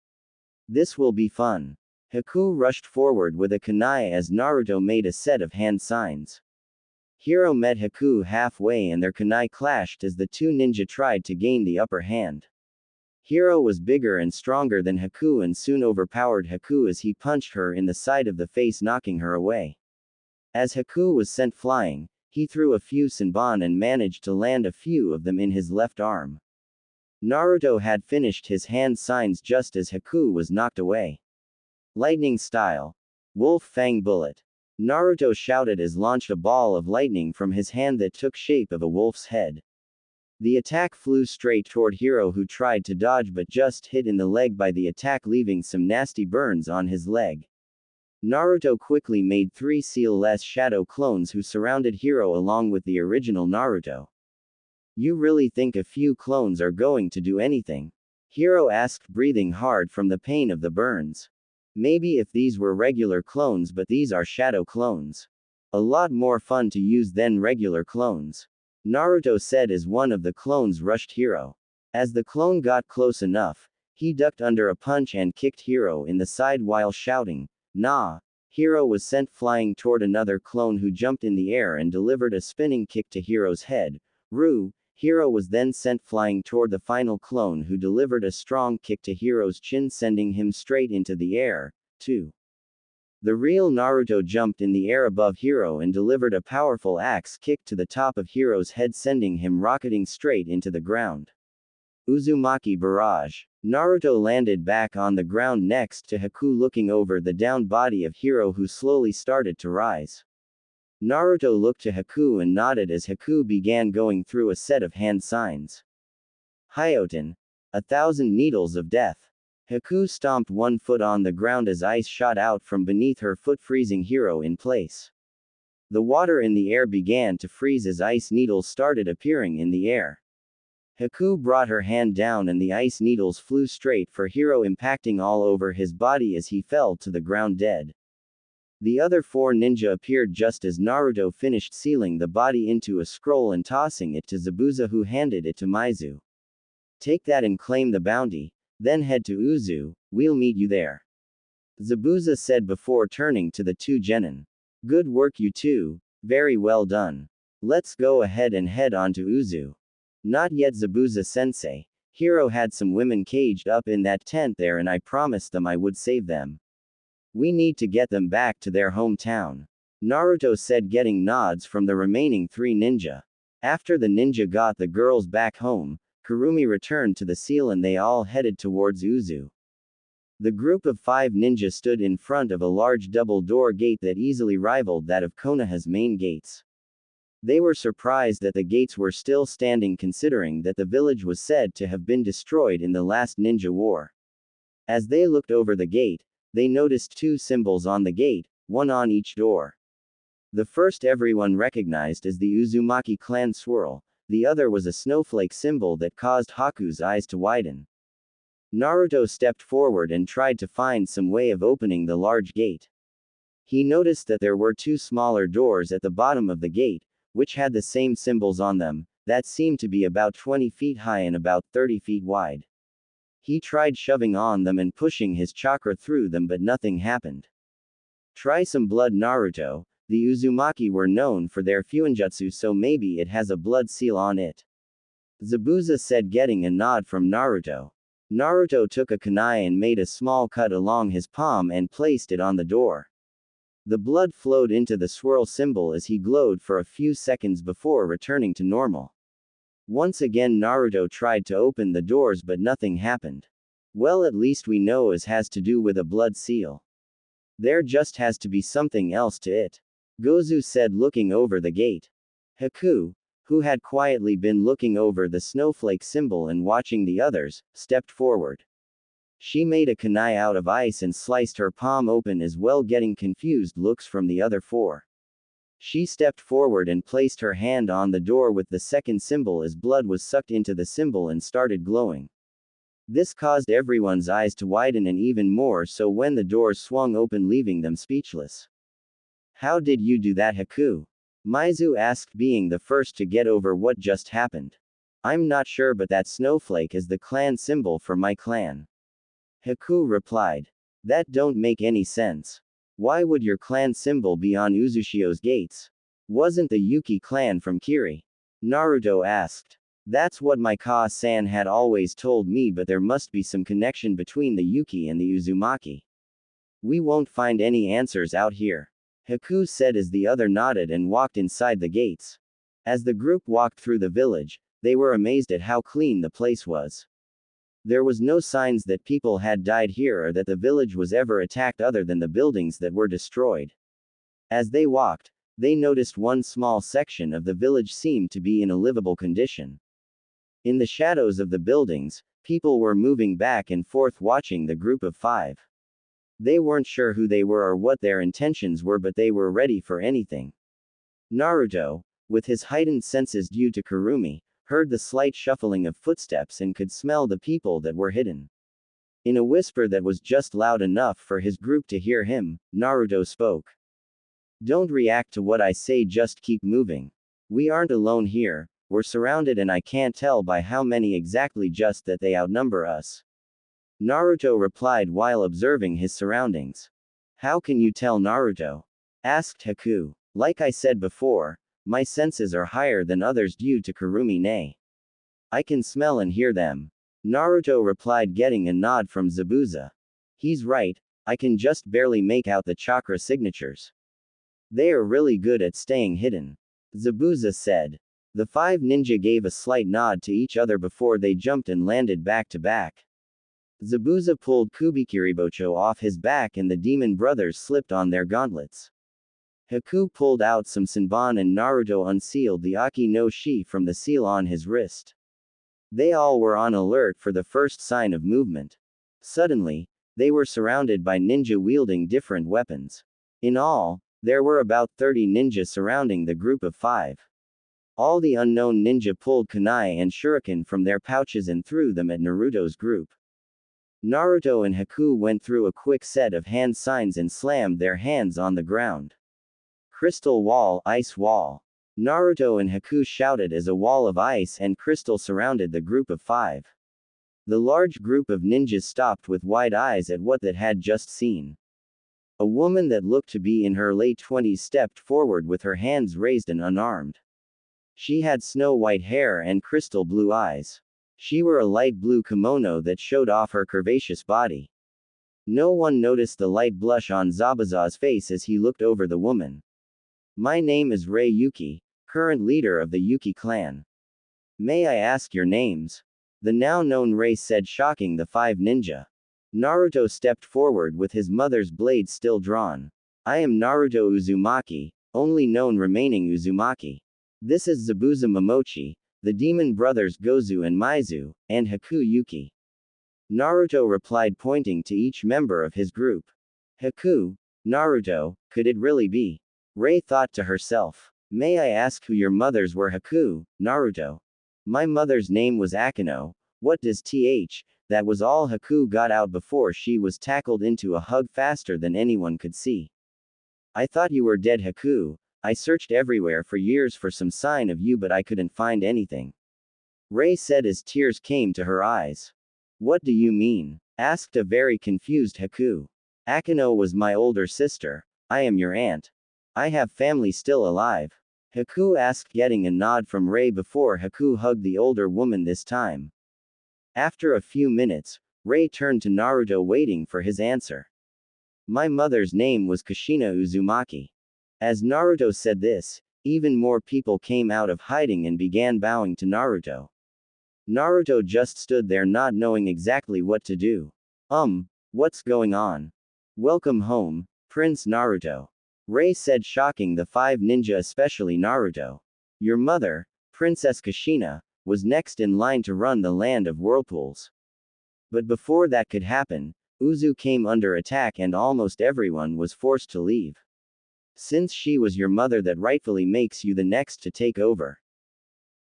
This will be fun. Haku rushed forward with a kunai as Naruto made a set of hand signs. Hiro met Haku halfway and their kunai clashed as the two ninja tried to gain the upper hand. Hiro was bigger and stronger than Haku and soon overpowered Haku as he punched her in the side of the face, knocking her away. As Haku was sent flying, he threw a few Senbon and managed to land a few of them in his left arm. Naruto had finished his hand signs just as Haku was knocked away. Lightning style. Wolf Fang Bullet. Naruto shouted as launched a ball of lightning from his hand that took shape of a wolf's head. The attack flew straight toward Hiro, who tried to dodge but just hit in the leg by the attack, leaving some nasty burns on his leg. Naruto quickly made 3 seal-less shadow clones who surrounded Hiro along with the original Naruto. "You really think a few clones are going to do anything?" Hiro asked, breathing hard from the pain of the burns. "Maybe if these were regular clones, but these are shadow clones. A lot more fun to use than regular clones," Naruto said as one of the clones rushed Hiro. As the clone got close enough, he ducked under a punch and kicked Hiro in the side while shouting, "Nah!" Hiro was sent flying toward another clone who jumped in the air and delivered a spinning kick to Hiro's head. Ru! Hiro was then sent flying toward the final clone who delivered a strong kick to Hiro's chin, sending him straight into the air, too. The real Naruto jumped in the air above Hiro and delivered a powerful axe kick to the top of Hiro's head, sending him rocketing straight into the ground. Uzumaki Barrage. Naruto landed back on the ground next to Haku, looking over the down body of Hiro, who slowly started to rise. Naruto looked to Haku and nodded as Haku began going through a set of hand signs. Hyoten. 1,000 needles of death. Haku stomped one foot on the ground as ice shot out from beneath her foot, freezing Hiro in place. The water in the air began to freeze as ice needles started appearing in the air. Haku brought her hand down and the ice needles flew straight for Hiro, impacting all over his body as he fell to the ground dead. The other 4 ninja appeared just as Naruto finished sealing the body into a scroll and tossing it to Zabuza, who handed it to Maizu. Take that and claim the bounty, then head to Uzu, we'll meet you there. Zabuza said before turning to the 2 genin. Good work you two, very well done. Let's go ahead and head on to Uzu. Not yet, Zabuza-sensei. Hiro had some women caged up in that tent there and I promised them I would save them. We need to get them back to their hometown. Naruto said, getting nods from the remaining 3 ninja. After the ninja got the girls back home, Kurumi returned to the seal and they all headed towards Uzu. The group of 5 ninja stood in front of a large double-door gate that easily rivaled that of Konoha's main gates. They were surprised that the gates were still standing, considering that the village was said to have been destroyed in the last ninja war. As they looked over the gate, they noticed 2 symbols on the gate, one on each door. The first everyone recognized as the Uzumaki clan swirl, the other was a snowflake symbol that caused Haku's eyes to widen. Naruto stepped forward and tried to find some way of opening the large gate. He noticed that there were 2 smaller doors at the bottom of the gate, which had the same symbols on them, that seemed to be about 20 feet high and about 30 feet wide. He tried shoving on them and pushing his chakra through them, but nothing happened. Try some blood, Naruto. The Uzumaki were known for their fuinjutsu, so maybe it has a blood seal on it. Zabuza said, getting a nod from Naruto. Naruto took a kunai and made a small cut along his palm and placed it on the door. The blood flowed into the swirl symbol as he glowed for a few seconds before returning to normal. Once again Naruto tried to open the doors, but nothing happened. Well, at least we know it has to do with a blood seal. There just has to be something else to it. Gozu said, looking over the gate. Haku, who had quietly been looking over the snowflake symbol and watching the others, stepped forward. She made a kunai out of ice and sliced her palm open as well, getting confused looks from the other 4. She stepped forward and placed her hand on the door with the second symbol as blood was sucked into the symbol and started glowing. This caused everyone's eyes to widen and even more so when the doors swung open, leaving them speechless. How did you do that, Haku? Maizu asked, being the first to get over what just happened. I'm not sure, but that snowflake is the clan symbol for my clan. Haku replied. That don't make any sense. Why would your clan symbol be on Uzushio's gates? Wasn't the Yuki clan from Kiri? Naruto asked. That's what my Ka-san had always told me, but there must be some connection between the Yuki and the Uzumaki. We won't find any answers out here. Haku said as the other nodded and walked inside the gates. As the group walked through the village, they were amazed at how clean the place was. There was no signs that people had died here or that the village was ever attacked other than the buildings that were destroyed. As they walked, they noticed one small section of the village seemed to be in a livable condition. In the shadows of the buildings, people were moving back and forth watching the group of 5. They weren't sure who they were or what their intentions were, but they were ready for anything. Naruto, with his heightened senses due to Kurumi, heard the slight shuffling of footsteps and could smell the people that were hidden. In a whisper that was just loud enough for his group to hear him, Naruto spoke. Don't react to what I say, just keep moving. We aren't alone here, we're surrounded and I can't tell by how many exactly, just that they outnumber us. Naruto replied while observing his surroundings. How can you tell, Naruto? Asked Haku. Like I said before, my senses are higher than others due to Kurumi ne. I can smell and hear them. Naruto replied, getting a nod from Zabuza. He's right, I can just barely make out the chakra signatures. They are really good at staying hidden. Zabuza said. The 5 ninja gave a slight nod to each other before they jumped and landed back to back. Zabuza pulled Kubikiribocho off his back and the demon brothers slipped on their gauntlets. Haku pulled out some senbon and Naruto unsealed the Aki no Shi from the seal on his wrist. They all were on alert for the first sign of movement. Suddenly, they were surrounded by ninja wielding different weapons. In all, there were about 30 ninja surrounding the group of 5. All the unknown ninja pulled kunai and shuriken from their pouches and threw them at Naruto's group. Naruto and Haku went through a quick set of hand signs and slammed their hands on the ground. Crystal wall, ice wall. Naruto and Haku shouted as a wall of ice and crystal surrounded the group of 5. The large group of ninjas stopped with wide eyes at what they had just seen. A woman that looked to be in her late 20s stepped forward with her hands raised and unarmed. She had snow-white hair and crystal blue eyes. She wore a light blue kimono that showed off her curvaceous body. No one noticed the light blush on Zabuza's face as he looked over the woman. My name is Rei Yuki, current leader of the Yuki clan. May I ask your names? The now known Rei said, shocking the 5 ninja. Naruto stepped forward with his mother's blade still drawn. I am Naruto Uzumaki, only known remaining Uzumaki. This is Zabuza Momochi, the demon brothers Gozu and Maizu, and Haku Yuki. Naruto replied, pointing to each member of his group. Haku, Naruto, could it really be? Rei thought to herself. May I ask who your mothers were? Haku, Naruto. My mother's name was Akino. What does th? That was all Haku got out before she was tackled into a hug faster than anyone could see. I thought you were dead, Haku. I searched everywhere for years for some sign of you, but I couldn't find anything. Rei said as tears came to her eyes. What do you mean? Asked a very confused Haku. Akino was my older sister. I am your aunt. I have family still alive. Haku asked, getting a nod from Rei before Haku hugged the older woman this time. After a few minutes, Rei turned to Naruto waiting for his answer. My mother's name was Kushina Uzumaki. As Naruto said this, even more people came out of hiding and began bowing to Naruto. Naruto just stood there not knowing exactly what to do. What's going on? Welcome home, Prince Naruto. Rei said, shocking the 5 ninja, especially Naruto. Your mother, Princess Kushina, was next in line to run the land of whirlpools. But before that could happen, Uzu came under attack and almost everyone was forced to leave. Since she was your mother, that rightfully makes you the next to take over.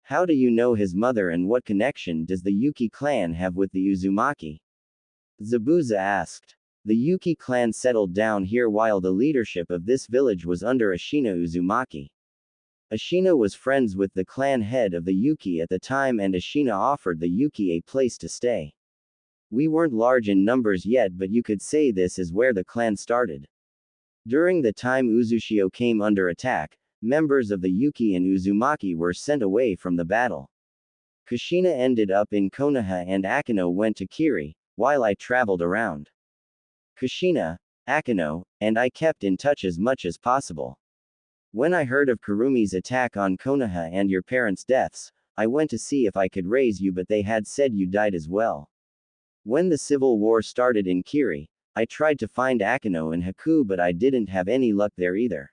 How do you know his mother, and what connection does the Yuki clan have with the Uzumaki? Zabuza asked. The Yuki clan settled down here while the leadership of this village was under Ashina Uzumaki. Ashina was friends with the clan head of the Yuki at the time, and Ashina offered the Yuki a place to stay. We weren't large in numbers yet, but you could say this is where the clan started. During the time Uzushio came under attack, members of the Yuki and Uzumaki were sent away from the battle. Kushina ended up in Konoha and Akino went to Kiri, while I traveled around. Kushina, Akino, and I kept in touch as much as possible. When I heard of Kurumi's attack on Konoha and your parents' deaths, I went to see if I could raise you, but they had said you died as well. When the civil war started in Kiri, I tried to find Akino and Haku, but I didn't have any luck there either.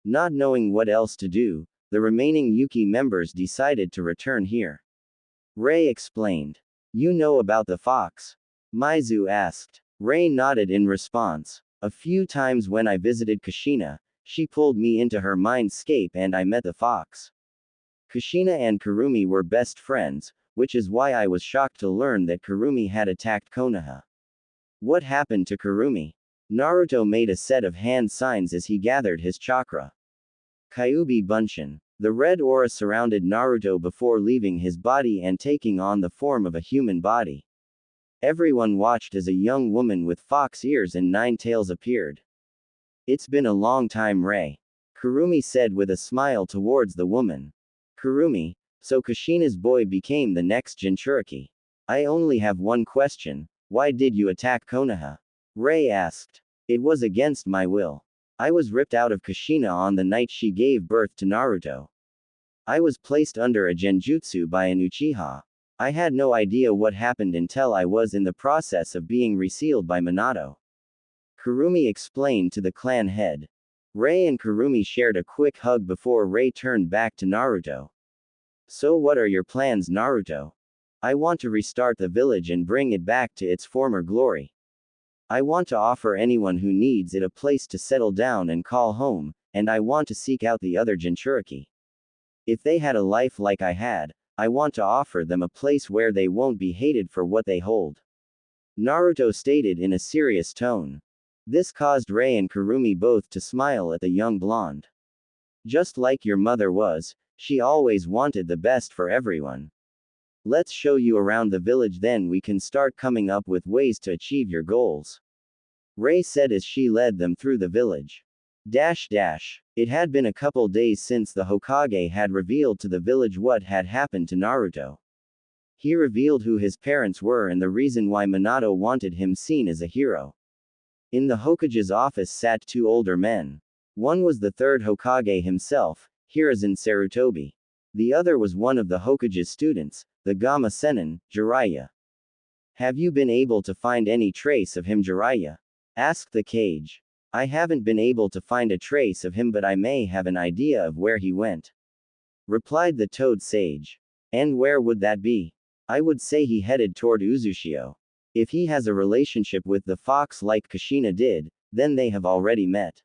Not knowing what else to do, the remaining Yuki members decided to return here. Rei explained. You know about the fox? Maizu asked. Rei nodded in response. A few times when I visited Kushina, she pulled me into her mindscape and I met the fox. Kushina and Kurumi were best friends, which is why I was shocked to learn that Kurumi had attacked Konoha. What happened to Kurumi? Naruto made a set of hand signs as he gathered his chakra. Kyuubi Bunshin. The red aura surrounded Naruto before leaving his body and taking on the form of a human body. Everyone watched as a young woman with fox ears and 9 tails appeared. It's been a long time, Rei. Kurumi said with a smile towards the woman. Kurumi, so Kushina's boy became the next Jinchuriki. I only have one question. Why did you attack Konoha? Rei asked. It was against my will. I was ripped out of Kushina on the night she gave birth to Naruto. I was placed under a genjutsu by an Uchiha. I had no idea what happened until I was in the process of being resealed by Minato. Kurumi explained to the clan head. Rei and Kurumi shared a quick hug before Rei turned back to Naruto. So what are your plans, Naruto? I want to restart the village and bring it back to its former glory. I want to offer anyone who needs it a place to settle down and call home, and I want to seek out the other Jinchuriki. If they had a life like I had, I want to offer them a place where they won't be hated for what they hold. Naruto stated in a serious tone. This caused Rei and Kurumi both to smile at the young blonde. Just like your mother was, she always wanted the best for everyone. Let's show you around the village, then we can start coming up with ways to achieve your goals. Rei said as she led them through the village. It had been a couple days since the Hokage had revealed to the village what had happened to Naruto. He revealed who his parents were and the reason why Minato wanted him seen as a hero. In the Hokage's office sat two older men. One was the third Hokage himself, Hiruzen Sarutobi. The other was one of the Hokage's students, the Gamma Sennin, Jiraiya. Have you been able to find any trace of him, Jiraiya? Asked the Kage. I haven't been able to find a trace of him, but I may have an idea of where he went. Replied the Toad Sage. And where would that be? I would say he headed toward Uzushio. If he has a relationship with the fox like Kushina did, then they have already met.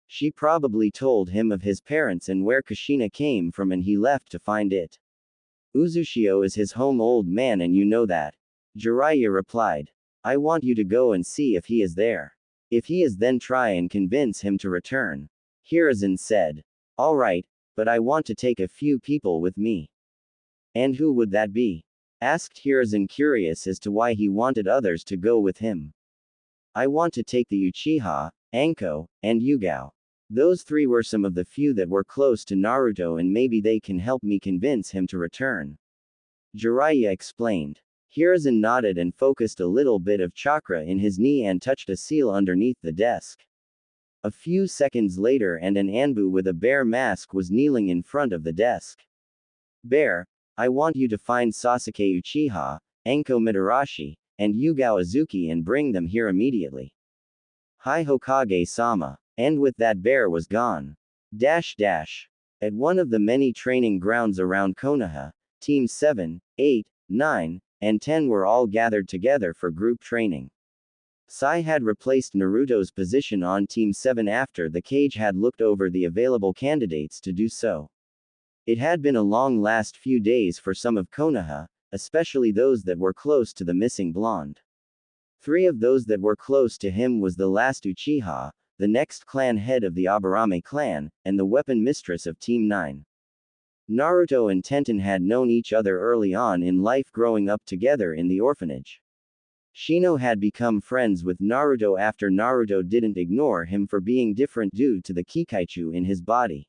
She probably told him of his parents and where Kushina came from, and he left to find it. Uzushio is his home, old man, and you know that. Jiraiya replied. I want you to go and see if he is there. If he is, then try and convince him to return. Hiruzen said. Alright, but I want to take a few people with me. And who would that be? Asked Hiruzen, curious as to why he wanted others to go with him. I want to take the Uchiha, Anko, and Yugao. Those three were some of the few that were close to Naruto, and maybe they can help me convince him to return. Jiraiya explained. Hiruzen nodded and focused a little bit of chakra in his knee and touched a seal underneath the desk. A few seconds later, and an Anbu with a bear mask was kneeling in front of the desk. Bear, I want you to find Sasuke Uchiha, Anko Mitarashi, and Yugao Azuki and bring them here immediately. Hi Hokage-sama. And with that, bear was gone. At one of the many training grounds around Konoha, Teams 7, 8, 9, and 10 were all gathered together for group training. Sai had replaced Naruto's position on Team 7 after the Kage had looked over the available candidates to do so. It had been a long last few days for some of Konoha, especially those that were close to the missing blonde. 3 of those that were close to him was the last Uchiha, the next clan head of the Aburame clan, and the weapon mistress of Team 9. Naruto and Tenten had known each other early on in life, growing up together in the orphanage. Shino had become friends with Naruto after Naruto didn't ignore him for being different due to the Kikaichu in his body.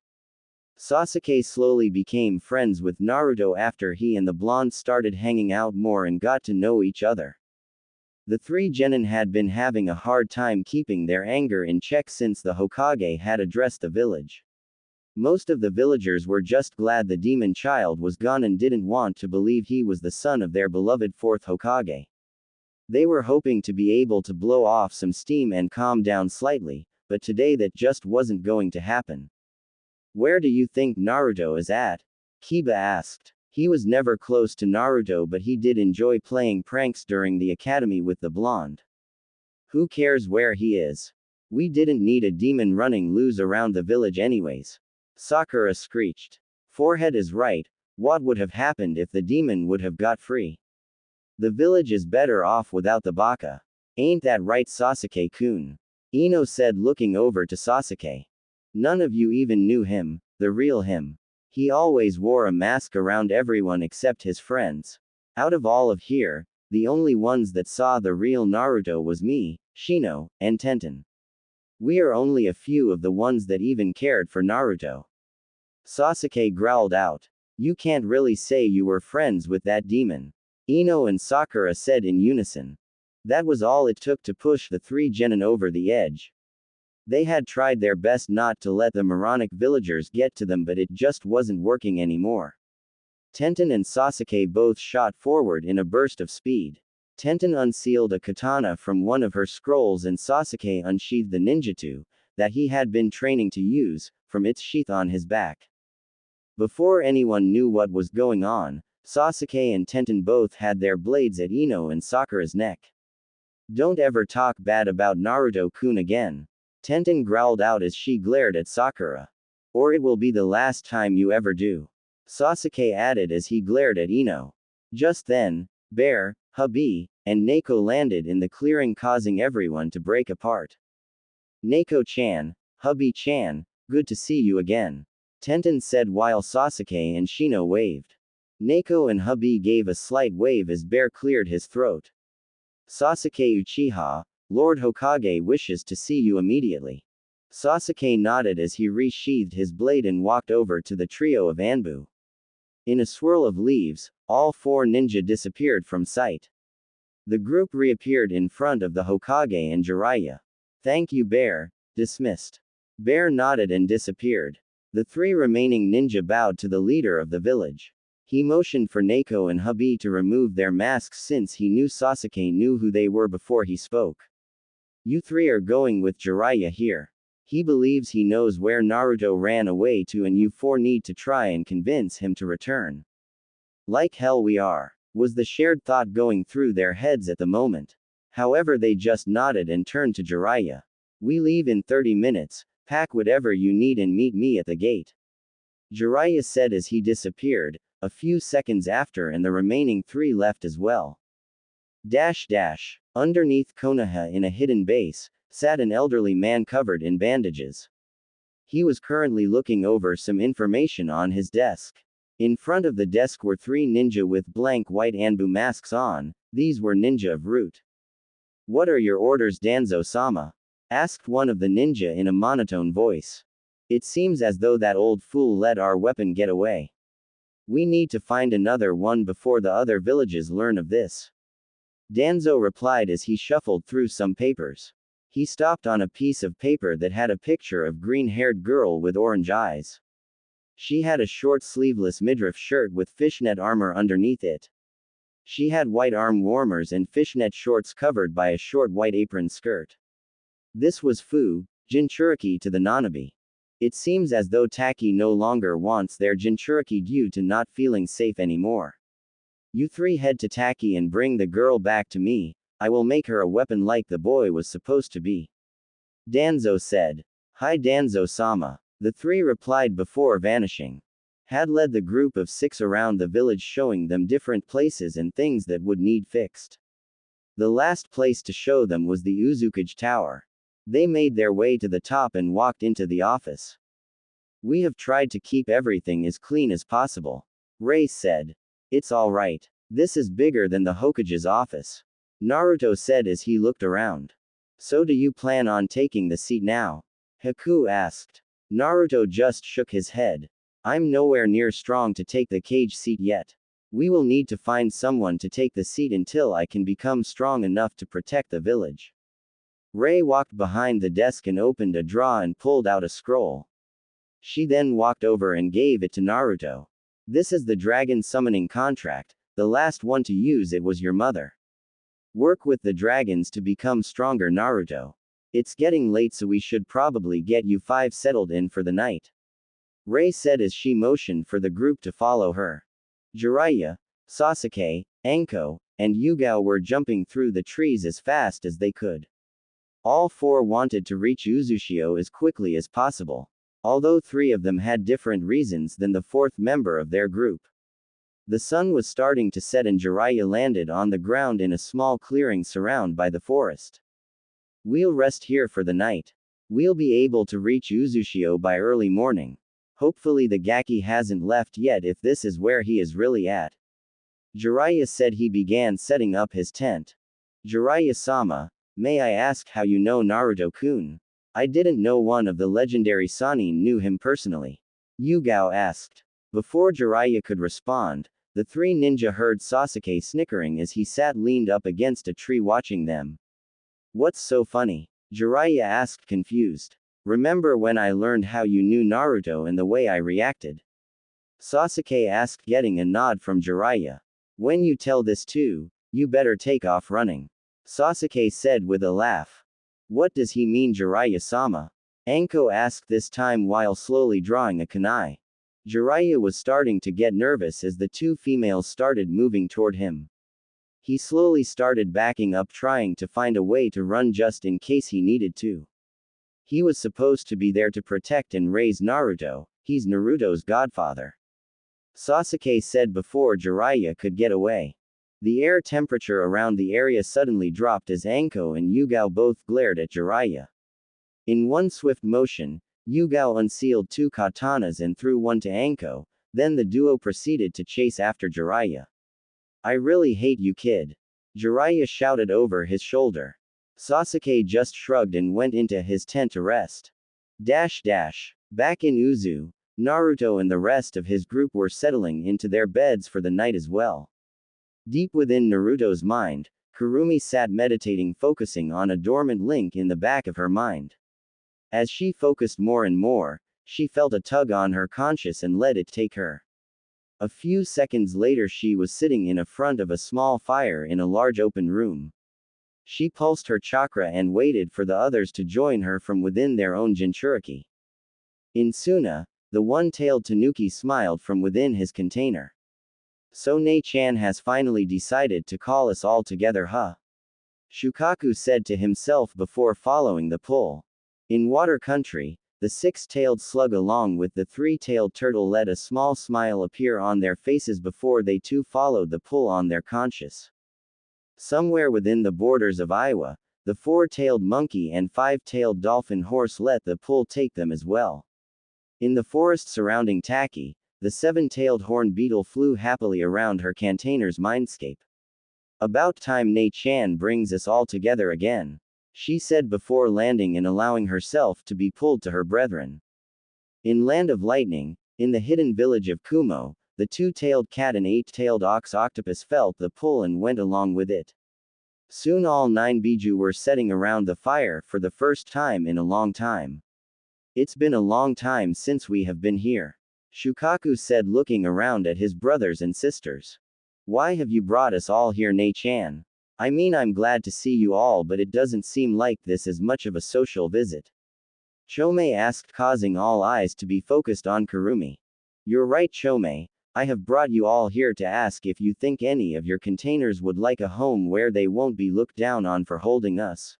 Sasuke slowly became friends with Naruto after he and the blonde started hanging out more and got to know each other. The 3 genin had been having a hard time keeping their anger in check since the Hokage had addressed the village. Most of the villagers were just glad the demon child was gone and didn't want to believe he was the son of their beloved 4th Hokage. They were hoping to be able to blow off some steam and calm down slightly, but today that just wasn't going to happen. Where do you think Naruto is at? Kiba asked. He was never close to Naruto, but he did enjoy playing pranks during the academy with the blonde. Who cares where he is? We didn't need a demon running loose around the village anyways. Sakura screeched. Forehead is right, what would have happened if the demon would have got free? The village is better off without the baka. Ain't that right, Sasuke-kun? Ino said, looking over to Sasuke. None of you even knew him, the real him. He always wore a mask around everyone except his friends. Out of all of here, the only ones that saw the real Naruto was me, Shino, and Tenten. We are only a few of the ones that even cared for Naruto. Sasuke growled out. You can't really say you were friends with that demon. Ino and Sakura said in unison. That was all it took to push the 3 genin over the edge. They had tried their best not to let the moronic villagers get to them, but it just wasn't working anymore. Tenten and Sasuke both shot forward in a burst of speed. Tenten unsealed a katana from one of her scrolls and Sasuke unsheathed the ninjutsu, that he had been training to use, from its sheath on his back. Before anyone knew what was going on, Sasuke and Tenten both had their blades at Ino and Sakura's neck. Don't ever talk bad about Naruto-kun again. Tenten growled out as she glared at Sakura. Or it will be the last time you ever do. Sasuke added as he glared at Ino. Just then, Bear, Hubby, and Neko landed in the clearing, causing everyone to break apart. Neko-chan, Hubby-chan, good to see you again, Tenten said while Sasuke and Shino waved. Neko and Hubby gave a slight wave as Bear cleared his throat. Sasuke Uchiha, Lord Hokage wishes to see you immediately. Sasuke nodded as he resheathed his blade and walked over to the trio of Anbu. In a swirl of leaves, all four ninja disappeared from sight. The group reappeared in front of the Hokage and Jiraiya. Thank you, Bear. Dismissed. Bear nodded and disappeared. The three remaining ninja bowed to the leader of the village. He motioned for Neko and Hubby to remove their masks since he knew Sasuke knew who they were before he spoke. You three are going with Jiraiya here. He believes he knows where Naruto ran away to, and you four need to try and convince him to return. Like hell we are, was the shared thought going through their heads at the moment. However, they just nodded and turned to Jiraiya. We leave in 30 minutes, pack whatever you need and meet me at the gate. Jiraiya said as he disappeared, a few seconds after, and the remaining three left as well. Underneath Konoha in a hidden base, sat an elderly man covered in bandages. He was currently looking over some information on his desk. In front of the desk were three ninja with blank white Anbu masks on. These were ninja of Root. What are your orders, Danzo-sama? Asked one of the ninja in a monotone voice. It seems as though that old fool let our weapon get away. We need to find another one before the other villages learn of this. Danzo replied as he shuffled through some papers. He stopped on a piece of paper that had a picture of green-haired girl with orange eyes. She had a short sleeveless midriff shirt with fishnet armor underneath it. She had white arm warmers and fishnet shorts covered by a short white apron skirt. This was Jinchuriki to the Nanabi. It seems as though Taki no longer wants their Jinchuriki due to not feeling safe anymore. You three head to Taki and bring the girl back to me. I will make her a weapon like the boy was supposed to be. Danzo said. Hi Danzo-sama. The three replied before vanishing. Had led the group of 6 around the village, showing them different places and things that would need fixed. The last place to show them was the Uzukage Tower. They made their way to the top and walked into the office. We have tried to keep everything as clean as possible, Ray said. It's alright. This is bigger than the Hokage's office, Naruto said as he looked around. So do you plan on taking the seat now? Haku asked. Naruto just shook his head. I'm nowhere near strong to take the cage seat yet. We will need to find someone to take the seat until I can become strong enough to protect the village. Ray walked behind the desk and opened a drawer and pulled out a scroll. She then walked over and gave it to Naruto. This is the dragon summoning contract. The last one to use it was your mother. Work with the dragons to become stronger, Naruto. It's getting late, so we should probably get you 5 settled in for the night, Ray said as she motioned for the group to follow her. Jiraiya, Sasuke, Anko, and Yugao were jumping through the trees as fast as they could. All 4 wanted to reach Uzushio as quickly as possible, although 3 of them had different reasons than the 4th member of their group. The sun was starting to set and Jiraiya landed on the ground in a small clearing surrounded by the forest. We'll rest here for the night. We'll be able to reach Uzushio by early morning. Hopefully the Gaki hasn't left yet if this is where he is really at, Jiraiya said. He began setting up his tent. Jiraiya-sama, may I ask how you know Naruto-kun? I didn't know one of the legendary Sannin knew him personally, Yugao asked. Before Jiraiya could respond, the 3 ninja heard Sasuke snickering as he sat leaned up against a tree watching them. What's so funny? Jiraiya asked, confused. Remember when I learned how you knew Naruto and the way I reacted? Sasuke asked, getting a nod from Jiraiya. When you tell this too, you better take off running, Sasuke said with a laugh. What does he mean, Jiraiya-sama? Anko asked this time while slowly drawing a kunai. Jiraiya was starting to get nervous as the two females started moving toward him. He slowly started backing up, trying to find a way to run just in case he needed to. He was supposed to be there to protect and raise Naruto, he's Naruto's godfather. Sasuke said before Jiraiya could get away. The air temperature around the area suddenly dropped as Anko and Yugao both glared at Jiraiya. In one swift motion, Yugao unsealed two katanas and threw one to Anko, then the duo proceeded to chase after Jiraiya. I really hate you, kid. Jiraiya shouted over his shoulder. Sasuke just shrugged and went into his tent to rest. Back in Uzu, Naruto and the rest of his group were settling into their beds for the night as well. Deep within Naruto's mind, Kurumi sat meditating, focusing on a dormant link in the back of her mind. As she focused more and more, she felt a tug on her conscience and let it take her. A few seconds later she was sitting in front of a small fire in a large open room. She pulsed her chakra and waited for the others to join her from within their own Jinchuriki. In Suna, the one-tailed tanuki smiled from within his container. So Ne-chan has finally decided to call us all together, huh? Shukaku said to himself before following the pull. In Water Country, the six-tailed slug along with the three-tailed turtle let a small smile appear on their faces before they too followed the pull on their conscience. Somewhere within the borders of Iowa, the four-tailed monkey and five-tailed dolphin horse let the pull take them as well. In the forest surrounding Taki, the seven-tailed horned beetle flew happily around her container's mindscape. About time Ne-chan brings us all together again, she said before landing and allowing herself to be pulled to her brethren. In Land of Lightning, in the hidden village of Kumo, the two-tailed cat and eight-tailed octopus felt the pull and went along with it. Soon all 9 Biju were sitting around the fire for the first time in a long time. It's been a long time since we have been here, Shukaku said, looking around at his brothers and sisters. Why have you brought us all here, Ne-chan? I mean, I'm glad to see you all, but it doesn't seem like this is much of a social visit. Chome asked, causing all eyes to be focused on Kurumi. You're right, Chome. I have brought you all here to ask if you think any of your containers would like a home where they won't be looked down on for holding us.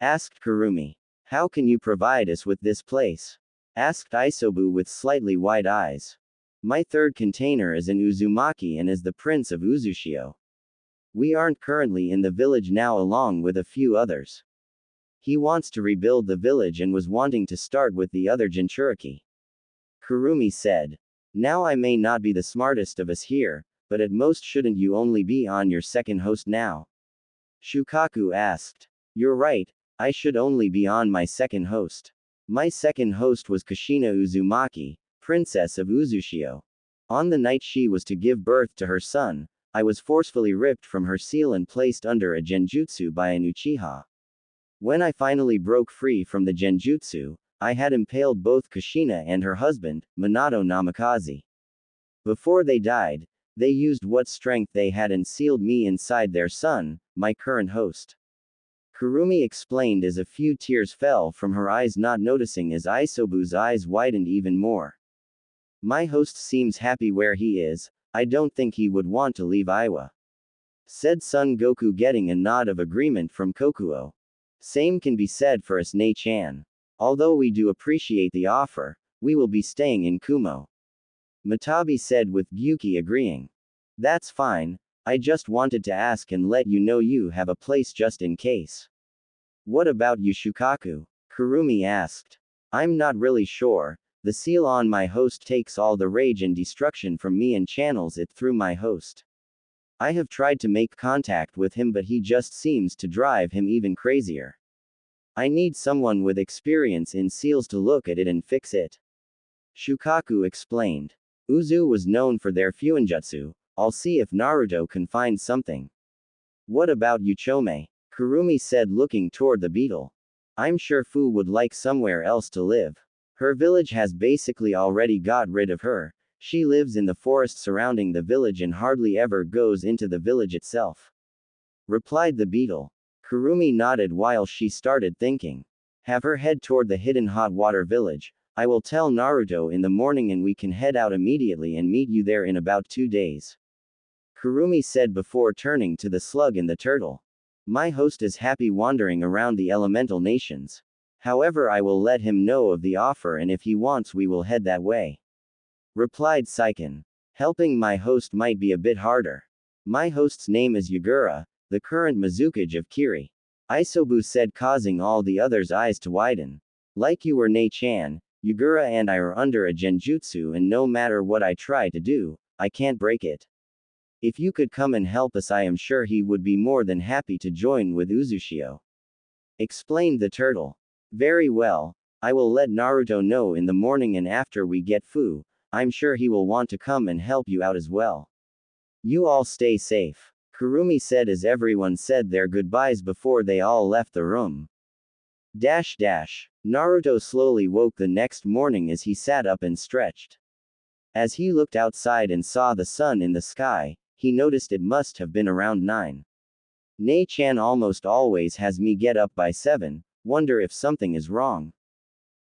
Asked Kurumi. How can you provide us with this place? Asked Isobu with slightly wide eyes. My third container is in Uzumaki and is the Prince of Uzushio. We aren't currently in the village now along with a few others. He wants to rebuild the village and was wanting to start with the other Jinchuriki. Kurumi said. Now I may not be the smartest of us here, but at most shouldn't you only be on your second host now? Shukaku asked. You're right, I should only be on my second host. My second host was Kushina Uzumaki, Princess of Uzushio. On the night she was to give birth to her son, I was forcefully ripped from her seal and placed under a genjutsu by an Uchiha. When I finally broke free from the genjutsu, I had impaled both Kushina and her husband, Minato Namikaze. Before they died, they used what strength they had and sealed me inside their son, my current host. Kurumi explained as a few tears fell from her eyes, not noticing as Isobu's eyes widened even more. My host seems happy where he is, I don't think he would want to leave Iowa. Said Son Goku, getting a nod of agreement from Kokuo. Same can be said for us, Ne-chan. Although we do appreciate the offer, we will be staying in Kumo. Matabi said with Gyuki agreeing. That's fine, I just wanted to ask and let you know you have a place just in case. What about you, Shukaku? Kurumi asked. I'm not really sure. The seal on my host takes all the rage and destruction from me and channels it through my host. I have tried to make contact with him, but he just seems to drive him even crazier. I need someone with experience in seals to look at it and fix it. Shukaku explained. Uzu was known for their fuinjutsu. I'll see if Naruto can find something. What about you, Chome? Kurumi said, looking toward the beetle. I'm sure Fu would like somewhere else to live. Her village has basically already got rid of her. She lives in the forest surrounding the village and hardly ever goes into the village itself. Replied the beetle. Kurumi nodded while she started thinking. Have her head toward the hidden hot water village. I will tell Naruto in the morning and we can head out immediately and meet you there in about 2 days. Kurumi said before turning to the slug and the turtle. My host is happy wandering around the elemental nations. However, I will let him know of the offer and if he wants we will head that way. Replied Saiken. Helping my host might be a bit harder. My host's name is Yagura, the current Mizukage of Kiri. Isobu said, causing all the others' eyes to widen. Like you were Nei-chan, Yagura and I are under a genjutsu and no matter what I try to do, I can't break it. If you could come and help us I am sure he would be more than happy to join with Uzushio. Explained the turtle. Very well. I will let Naruto know in the morning and after we get food, I'm sure he will want to come and help you out as well. You all stay safe. Kurumi said as everyone said their goodbyes before they all left the room. Naruto slowly woke the next morning as he sat up and stretched. As he looked outside and saw the sun in the sky, he noticed it must have been around 9. Nei-chan almost always has me get up by 7, wonder if something is wrong.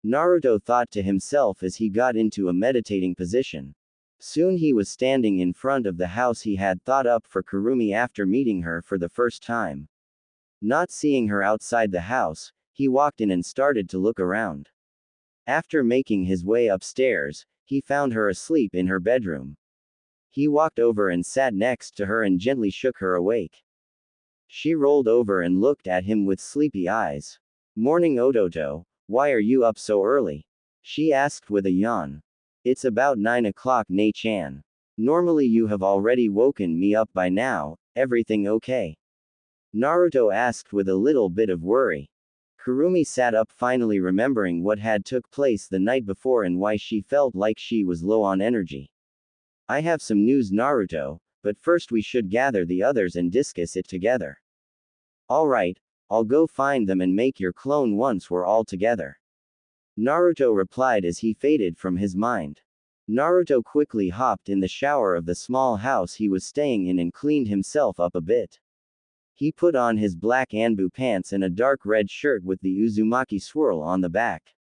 Naruto thought to himself as he got into a meditating position. Soon he was standing in front of the house he had thought up for Kurumi after meeting her for the first time. Not seeing her outside the house, he walked in and started to look around. After making his way upstairs, he found her asleep in her bedroom. He walked over and sat next to her and gently shook her awake. She rolled over and looked at him with sleepy eyes. Morning Ototo, why are you up so early? She asked with a yawn. It's about 9 o'clock Nei-chan. Normally you have already woken me up by now, everything okay? Naruto asked with a little bit of worry. Kurumi sat up finally remembering what had took place the night before and why she felt like she was low on energy. I have some news Naruto, but first we should gather the others and discuss it together. Alright, I'll go find them and make your clone once we're all together. Naruto replied as he faded from his mind. Naruto quickly hopped in the shower of the small house he was staying in and cleaned himself up a bit. He put on his black Anbu pants and a dark red shirt with the Uzumaki swirl on the back.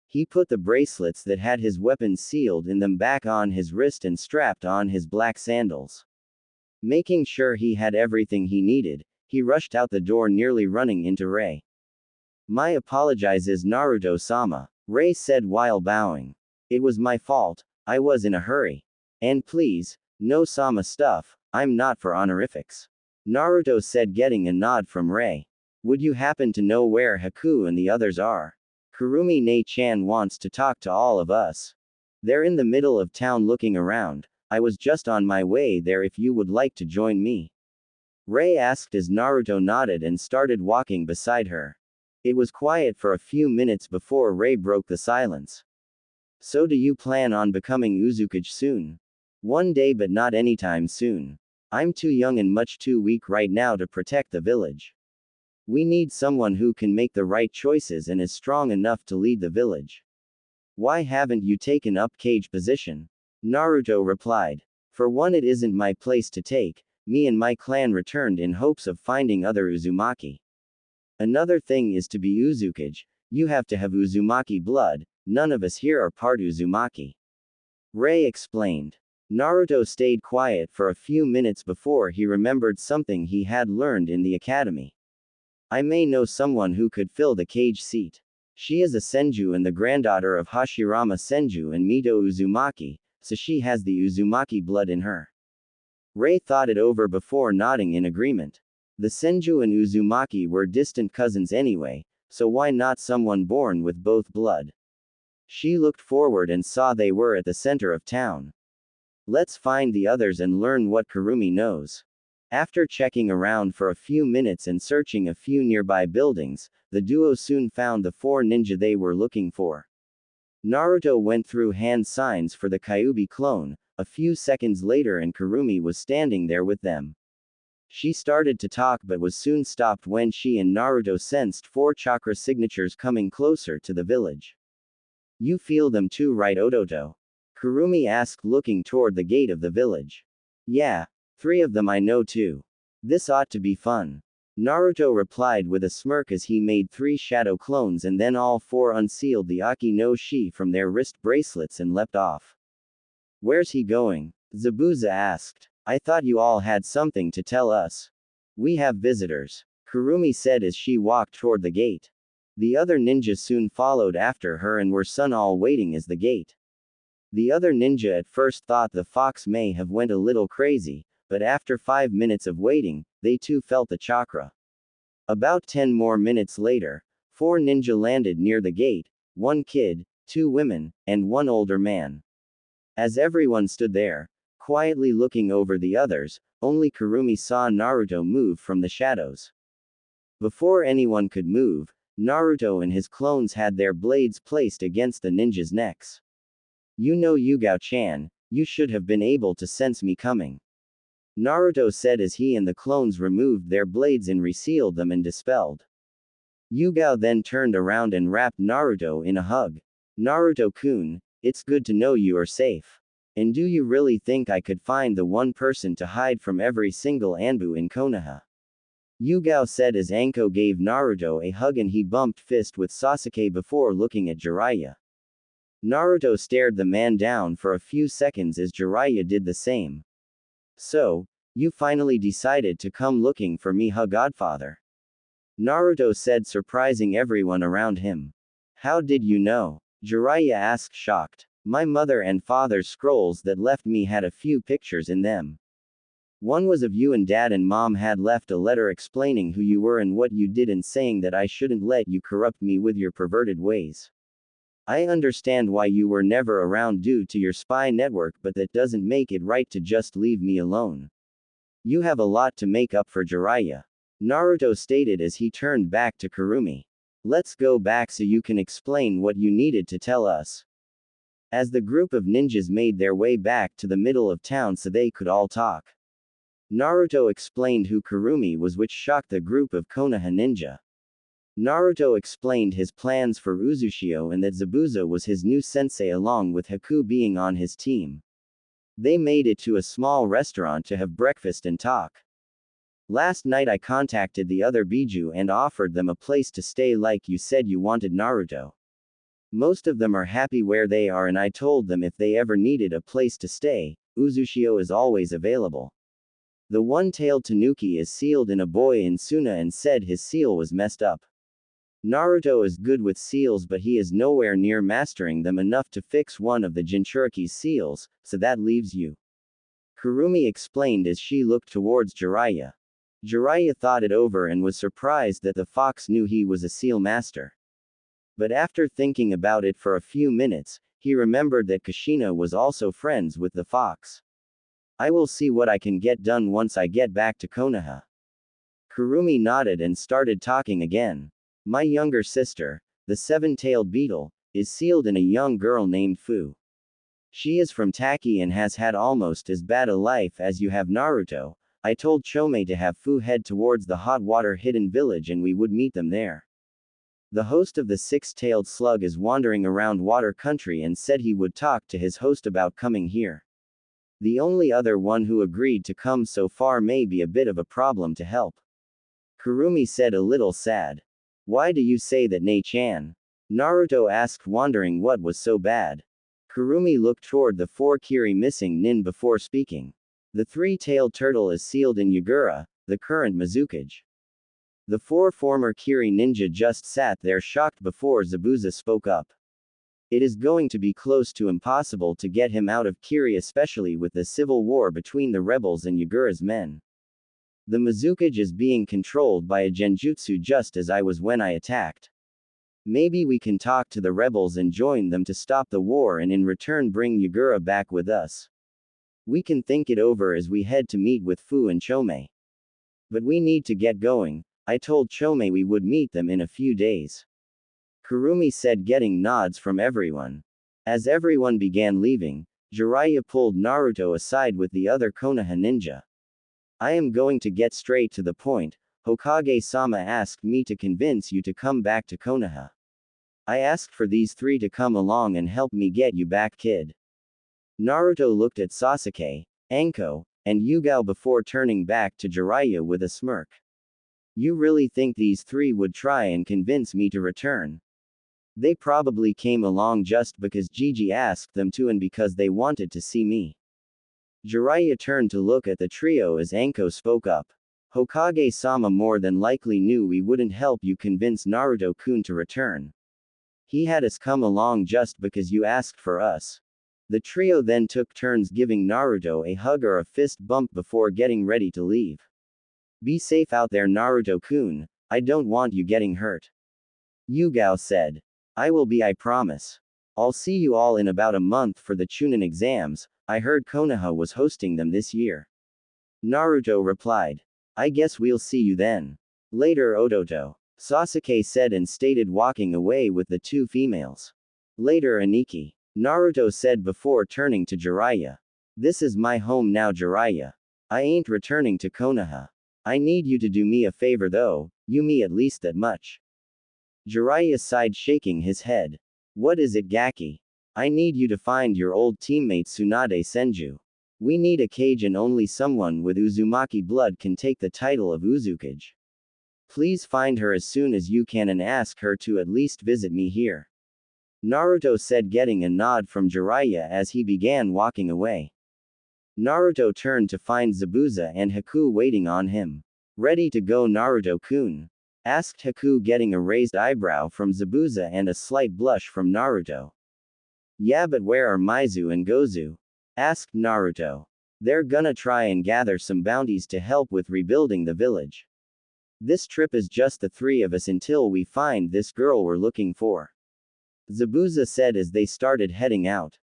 He put the bracelets that had his weapons sealed in them back on his wrist and strapped on his black sandals. Making sure he had everything he needed, he rushed out the door nearly running into Rei. My apologizes Naruto-sama, Rei said while bowing. It was my fault, I was in a hurry. And please, no Sama stuff, I'm not for honorifics. Naruto said getting a nod from Rei. Would you happen to know where Haku and the others are? Kurumi Nei-chan wants to talk to all of us. They're in the middle of town looking around, I was just on my way there if you would like to join me. Rei asked as Naruto nodded and started walking beside her. It was quiet for a few minutes before Rei broke the silence. So do you plan on becoming Uzukage soon? One day but not anytime soon. I'm too young and much too weak right now to protect the village. We need someone who can make the right choices and is strong enough to lead the village. Why haven't you taken up Kage position? Naruto replied. For one, it isn't my place to take, me and my clan returned in hopes of finding other Uzumaki. Another thing is to be Uzukage, you have to have Uzumaki blood, none of us here are part Uzumaki. Rei explained. Naruto stayed quiet for a few minutes before he remembered something he had learned in the academy. I may know someone who could fill the Kage seat. She is a Senju and the granddaughter of Hashirama Senju and Mito Uzumaki, so she has the Uzumaki blood in her. Rei thought it over before nodding in agreement. The Senju and Uzumaki were distant cousins anyway, so why not someone born with both blood? She looked forward and saw they were at the center of town. Let's find the others and learn what Kurumi knows. After checking around for a few minutes and searching a few nearby buildings, the duo soon found the 4 ninja they were looking for. Naruto went through hand signs for the Kyuubi clone, a few seconds later and Kurumi was standing there with them. She started to talk but was soon stopped when she and Naruto sensed 4 chakra signatures coming closer to the village. You feel them too, right Ototo? Kurumi asked looking toward the gate of the village. Yeah. 3 of them I know too. This ought to be fun. Naruto replied with a smirk as he made 3 shadow clones and then all 4 unsealed the Aki no Shi from their wrist bracelets and leapt off. Where's he going? Zabuza asked. I thought you all had something to tell us. We have visitors, Kurumi said as she walked toward the gate. The other ninjas soon followed after her and were all waiting as the gate. The other ninja at first thought the fox may have went a little crazy, but after 5 minutes of waiting, they too felt the chakra. About 10 more minutes later, 4 ninja landed near the gate, 1 kid, 2 women, and 1 older man. As everyone stood there, quietly looking over the others, only Kurumi saw Naruto move from the shadows. Before anyone could move, Naruto and his clones had their blades placed against the ninjas' necks. You know Yugao-chan, you should have been able to sense me coming, Naruto said as he and the clones removed their blades and resealed them and dispelled. Yugao then turned around and wrapped Naruto in a hug. Naruto-kun, it's good to know you are safe. And do you really think I could find the one person to hide from every single Anbu in Konoha? Yugao said as Anko gave Naruto a hug and he bumped fist with Sasuke before looking at Jiraiya. Naruto stared the man down for a few seconds as Jiraiya did the same. So, you finally decided to come looking for me, huh, Godfather? Naruto said, surprising everyone around him. How did you know? Jiraiya asked, shocked. My mother and father's scrolls that left me had a few pictures in them. One was of you and Dad, and Mom had left a letter explaining who you were and what you did and saying that I shouldn't let you corrupt me with your perverted ways. I understand why you were never around due to your spy network, but that doesn't make it right to just leave me alone. You have a lot to make up for, Jiraiya, Naruto stated as he turned back to Kurumi. Let's go back so you can explain what you needed to tell us. As the group of ninjas made their way back to the middle of town so they could all talk, Naruto explained who Kurumi was, which shocked the group of Konoha ninja. Naruto explained his plans for Uzushio and that Zabuza was his new sensei along with Haku being on his team. They made it to a small restaurant to have breakfast and talk. Last night I contacted the other Biju and offered them a place to stay like you said you wanted, Naruto. Most of them are happy where they are and I told them if they ever needed a place to stay, Uzushio is always available. The one-tailed tanuki is sealed in a boy in Suna and said his seal was messed up. Naruto is good with seals but he is nowhere near mastering them enough to fix one of the Jinchuriki's seals, so that leaves you. Kurumi explained as she looked towards Jiraiya. Jiraiya thought it over and was surprised that the fox knew he was a seal master. But after thinking about it for a few minutes, he remembered that Kushina was also friends with the fox. I will see what I can get done once I get back to Konoha. Kurumi nodded and started talking again. My younger sister, the seven-tailed beetle, is sealed in a young girl named Fu. She is from Taki and has had almost as bad a life as you have, Naruto. I told Chome to have Fu head towards the hot water hidden village and we would meet them there. The host of the six-tailed slug is wandering around water country and said he would talk to his host about coming here. The only other one who agreed to come so far may be a bit of a problem to help. Kurumi said, a little sad. Why do you say that, Nei-chan? Naruto asked, wondering what was so bad. Kurumi looked toward the 4 Kiri missing nin before speaking. The 3-tailed turtle is sealed in Yagura, the current Mizukage. The 4 former Kiri ninja just sat there shocked before Zabuza spoke up. It is going to be close to impossible to get him out of Kiri, especially with the civil war between the rebels and Yagura's men. The Mizukage is being controlled by a genjutsu just as I was when I attacked. Maybe we can talk to the rebels and join them to stop the war and in return bring Yagura back with us. We can think it over as we head to meet with Fu and Chome. But we need to get going. I told Chome we would meet them in a few days. Kurumi said, getting nods from everyone. As everyone began leaving, Jiraiya pulled Naruto aside with the other Konoha ninja. I am going to get straight to the point. Hokage-sama asked me to convince you to come back to Konoha. I asked for these 3 to come along and help me get you back, kid. Naruto looked at Sasuke, Anko, and Yugao before turning back to Jiraiya with a smirk. You really think these three would try and convince me to return? They probably came along just because Gigi asked them to and because they wanted to see me. Jiraiya turned to look at the trio as Anko spoke up. Hokage-sama more than likely knew we wouldn't help you convince Naruto-kun to return. He had us come along just because you asked for us. The trio then took turns giving Naruto a hug or a fist bump before getting ready to leave. Be safe out there, Naruto-kun. I don't want you getting hurt. Yugao said. I will be, I promise. I'll see you all in about a month for the Chunin exams. I heard Konoha was hosting them this year. Naruto replied. I guess we'll see you then. Later, Odoto. Sasuke said and stated, walking away with the two females. Later, Aniki. Naruto said before turning to Jiraiya. This is my home now, Jiraiya. I ain't returning to Konoha. I need you to do me a favor though, you me at least that much. Jiraiya sighed, shaking his head. What is it, Gaki? I need you to find your old teammate Tsunade Senju. We need a cage and only someone with Uzumaki blood can take the title of Uzukage. Please find her as soon as you can and ask her to at least visit me here. Naruto said, getting a nod from Jiraiya as he began walking away. Naruto turned to find Zabuza and Haku waiting on him. Ready to go, Naruto-kun? Asked Haku, getting a raised eyebrow from Zabuza and a slight blush from Naruto. Yeah, but where are Maizu and Gozu? Asked Naruto. They're gonna try and gather some bounties to help with rebuilding the village. This trip is just the three of us until we find this girl we're looking for. Zabuza said as they started heading out.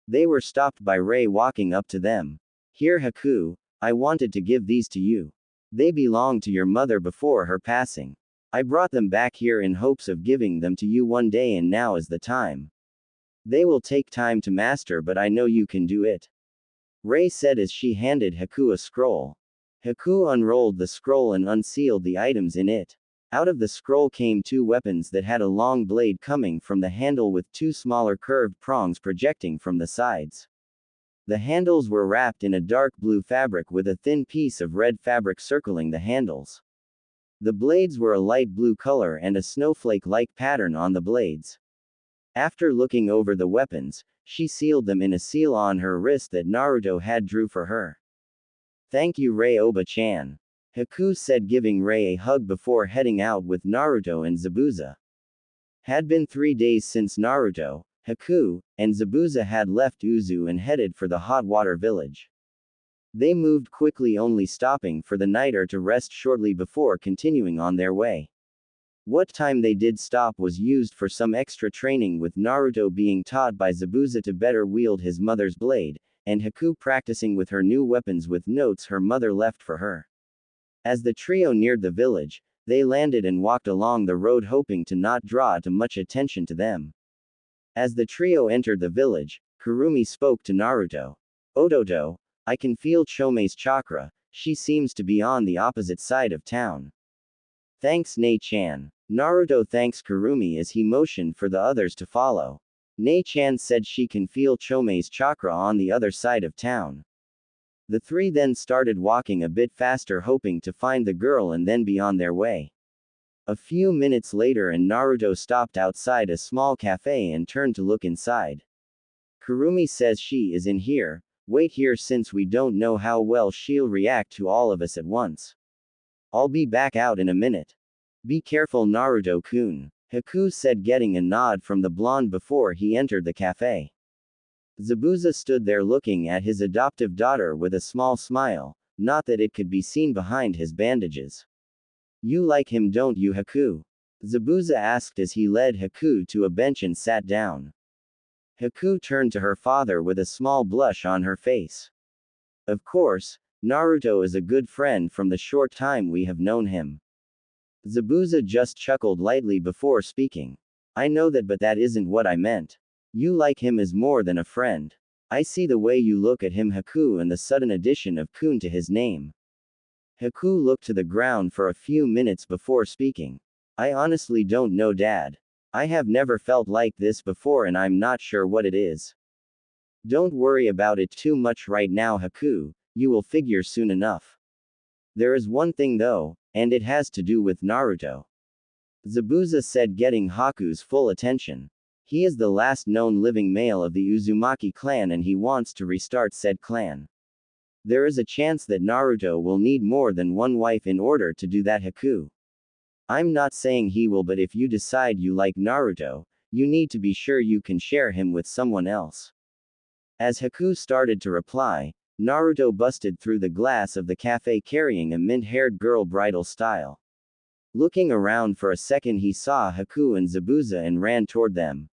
They were stopped by Ray walking up to them. Here, Haku, I wanted to give these to you. They belonged to your mother before her passing. I brought them back here in hopes of giving them to you one day, and now is the time. They will take time to master, but I know you can do it. Ray said as she handed Haku a scroll. Haku unrolled the scroll and unsealed the items in it. Out of the scroll came two weapons that had a long blade coming from the handle with two smaller curved prongs projecting from the sides. The handles were wrapped in a dark blue fabric with a thin piece of red fabric circling the handles. The blades were a light blue color and a snowflake-like pattern on the blades. After looking over the weapons, she sealed them in a seal on her wrist that Naruto had drew for her. Thank you, Ray Oba-chan. Haku said, giving Ray a hug before heading out with Naruto and Zabuza. Had been 3 days since Naruto, Haku, and Zabuza had left Uzu and headed for the hot water village. They moved quickly, only stopping for the night or to rest shortly before continuing on their way. What time they did stop was used for some extra training, with Naruto being taught by Zabuza to better wield his mother's blade, and Haku practicing with her new weapons with notes her mother left for her. As the trio neared the village, they landed and walked along the road, hoping to not draw too much attention to them. As the trio entered the village, Kurumi spoke to Naruto. Odoto, I can feel Chomei's chakra, she seems to be on the opposite side of town. Thanks, Nei-chan. Naruto thanks Kurumi as he motioned for the others to follow. Nei-chan said she can feel Chomei's chakra on the other side of town. The three then started walking a bit faster, hoping to find the girl and then be on their way. A few minutes later, and Naruto stopped outside a small cafe and turned to look inside. Kurumi says she is in here. Wait here since we don't know how well she'll react to all of us at once. I'll be back out in a minute. Be careful, Naruto-kun. Haku said, getting a nod from the blonde before he entered the cafe. Zabuza stood there looking at his adoptive daughter with a small smile, not that it could be seen behind his bandages. You like him, don't you, Haku? Zabuza asked as he led Haku to a bench and sat down. Haku turned to her father with a small blush on her face. Of course, Naruto is a good friend from the short time we have known him. Zabuza just chuckled lightly before speaking. I know that, but that isn't what I meant. You like him as more than a friend. I see the way you look at him, Haku, and the sudden addition of kun to his name. Haku looked to the ground for a few minutes before speaking. I honestly don't know, Dad. I have never felt like this before and I'm not sure what it is. Don't worry about it too much right now, Haku, you will figure soon enough. There is one thing though, and it has to do with Naruto. Zabuza said, getting Haku's full attention. He is the last known living male of the Uzumaki clan and he wants to restart said clan. There is a chance that Naruto will need more than one wife in order to do that, Haku. I'm not saying he will, but if you decide you like Naruto, you need to be sure you can share him with someone else. As Haku started to reply, Naruto busted through the glass of the cafe carrying a mint-haired girl bridal style. Looking around for a second, he saw Haku and Zabuza and ran toward them.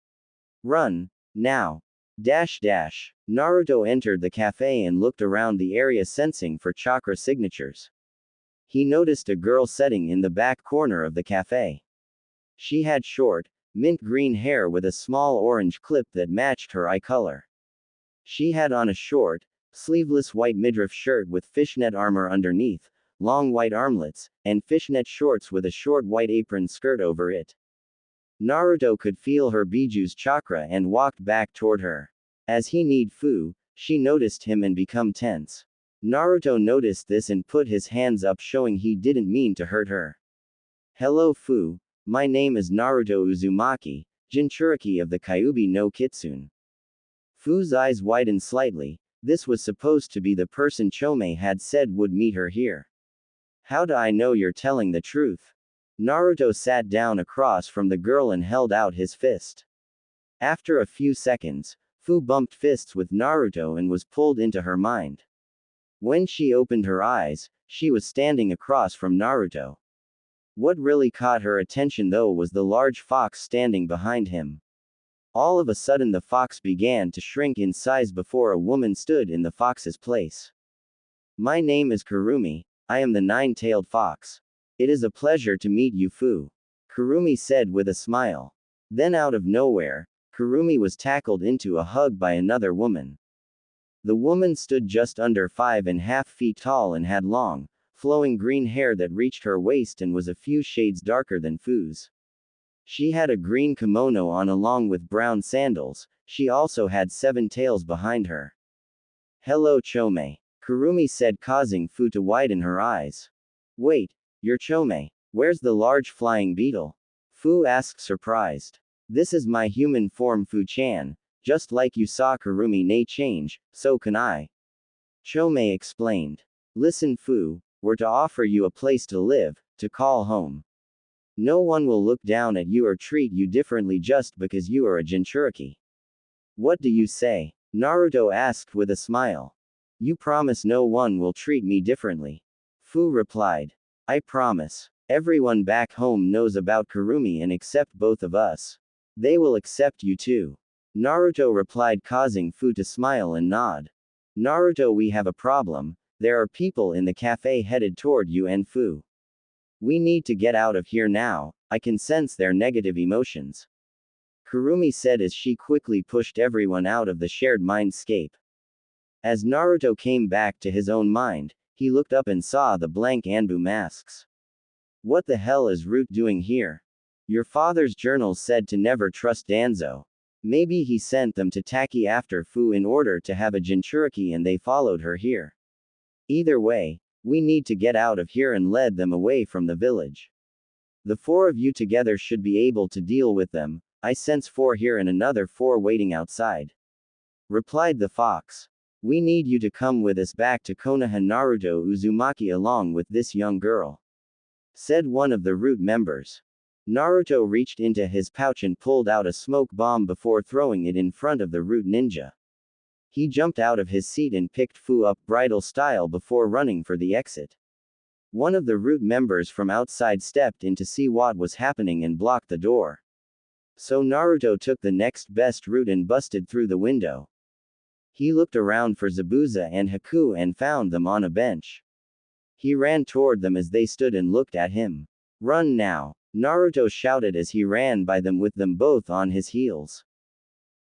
Run, now. Naruto entered the cafe and looked around the area, sensing for chakra signatures. He noticed a girl sitting in the back corner of the cafe. She had short, mint green hair with a small orange clip that matched her eye color. She had on a short, sleeveless white midriff shirt with fishnet armor underneath, long white armlets, and fishnet shorts with a short white apron skirt over it. Naruto could feel her Biju's chakra and walked back toward her. As he need Fu, she noticed him and become tense. Naruto noticed this and put his hands up, showing he didn't mean to hurt her. Hello Fu, my name is Naruto Uzumaki, Jinchuriki of the Kyuubi no Kitsune. Fu's eyes widened slightly. This was supposed to be the person Chome had said would meet her here. How do I know you're telling the truth? Naruto sat down across from the girl and held out his fist. After a few seconds, Fu bumped fists with Naruto and was pulled into her mind. When she opened her eyes, she was standing across from Naruto. What really caught her attention though was the large fox standing behind him. All of a sudden the fox began to shrink in size before a woman stood in the fox's place. My name is Kurumi, I am the nine-tailed fox. It is a pleasure to meet you Fu. Kurumi said with a smile. Then out of nowhere, Kurumi was tackled into a hug by another woman. The woman stood just under 5.5 feet tall and had long, flowing green hair that reached her waist and was a few shades darker than Fu's. She had a green kimono on along with brown sandals. She also had 7 tails behind her. Hello Chome, Kurumi said, causing Fu to widen her eyes. Wait, you're Chome. Where's the large flying beetle? Fu asked, surprised. This is my human form Fu-chan, just like you saw Kurumi ne change, so can I. Chome explained. Listen Fu, we're to offer you a place to live, to call home. No one will look down at you or treat you differently just because you are a Jinchuriki. What do you say? Naruto asked with a smile. You promise no one will treat me differently? Fu replied. I promise. Everyone back home knows about Kurumi and except both of us. They will accept you too. Naruto replied, causing Fu to smile and nod. Naruto, we have a problem. There are people in the cafe headed toward you and Fu. We need to get out of here now, I can sense their negative emotions. Kurumi said as she quickly pushed everyone out of the shared mindscape. As Naruto came back to his own mind, he looked up and saw the blank Anbu masks. What the hell is Root doing here? Your father's journals said to never trust Danzo. Maybe he sent them to Taki after Fu in order to have a Jinchuriki and they followed her here. Either way, we need to get out of here and lead them away from the village. The 4 of you together should be able to deal with them. I sense 4 here and another 4 waiting outside. Replied the fox. We need you to come with us back to Konoha Naruto Uzumaki along with this young girl. Said one of the Root members. Naruto reached into his pouch and pulled out a smoke bomb before throwing it in front of the Root ninja. He jumped out of his seat and picked Fu up bridal style before running for the exit. One of the Root members from outside stepped in to see what was happening and blocked the door. So Naruto took the next best route and busted through the window. He looked around for Zabuza and Haku and found them on a bench. He ran toward them as they stood and looked at him. Run now, Naruto shouted as he ran by them with them both on his heels.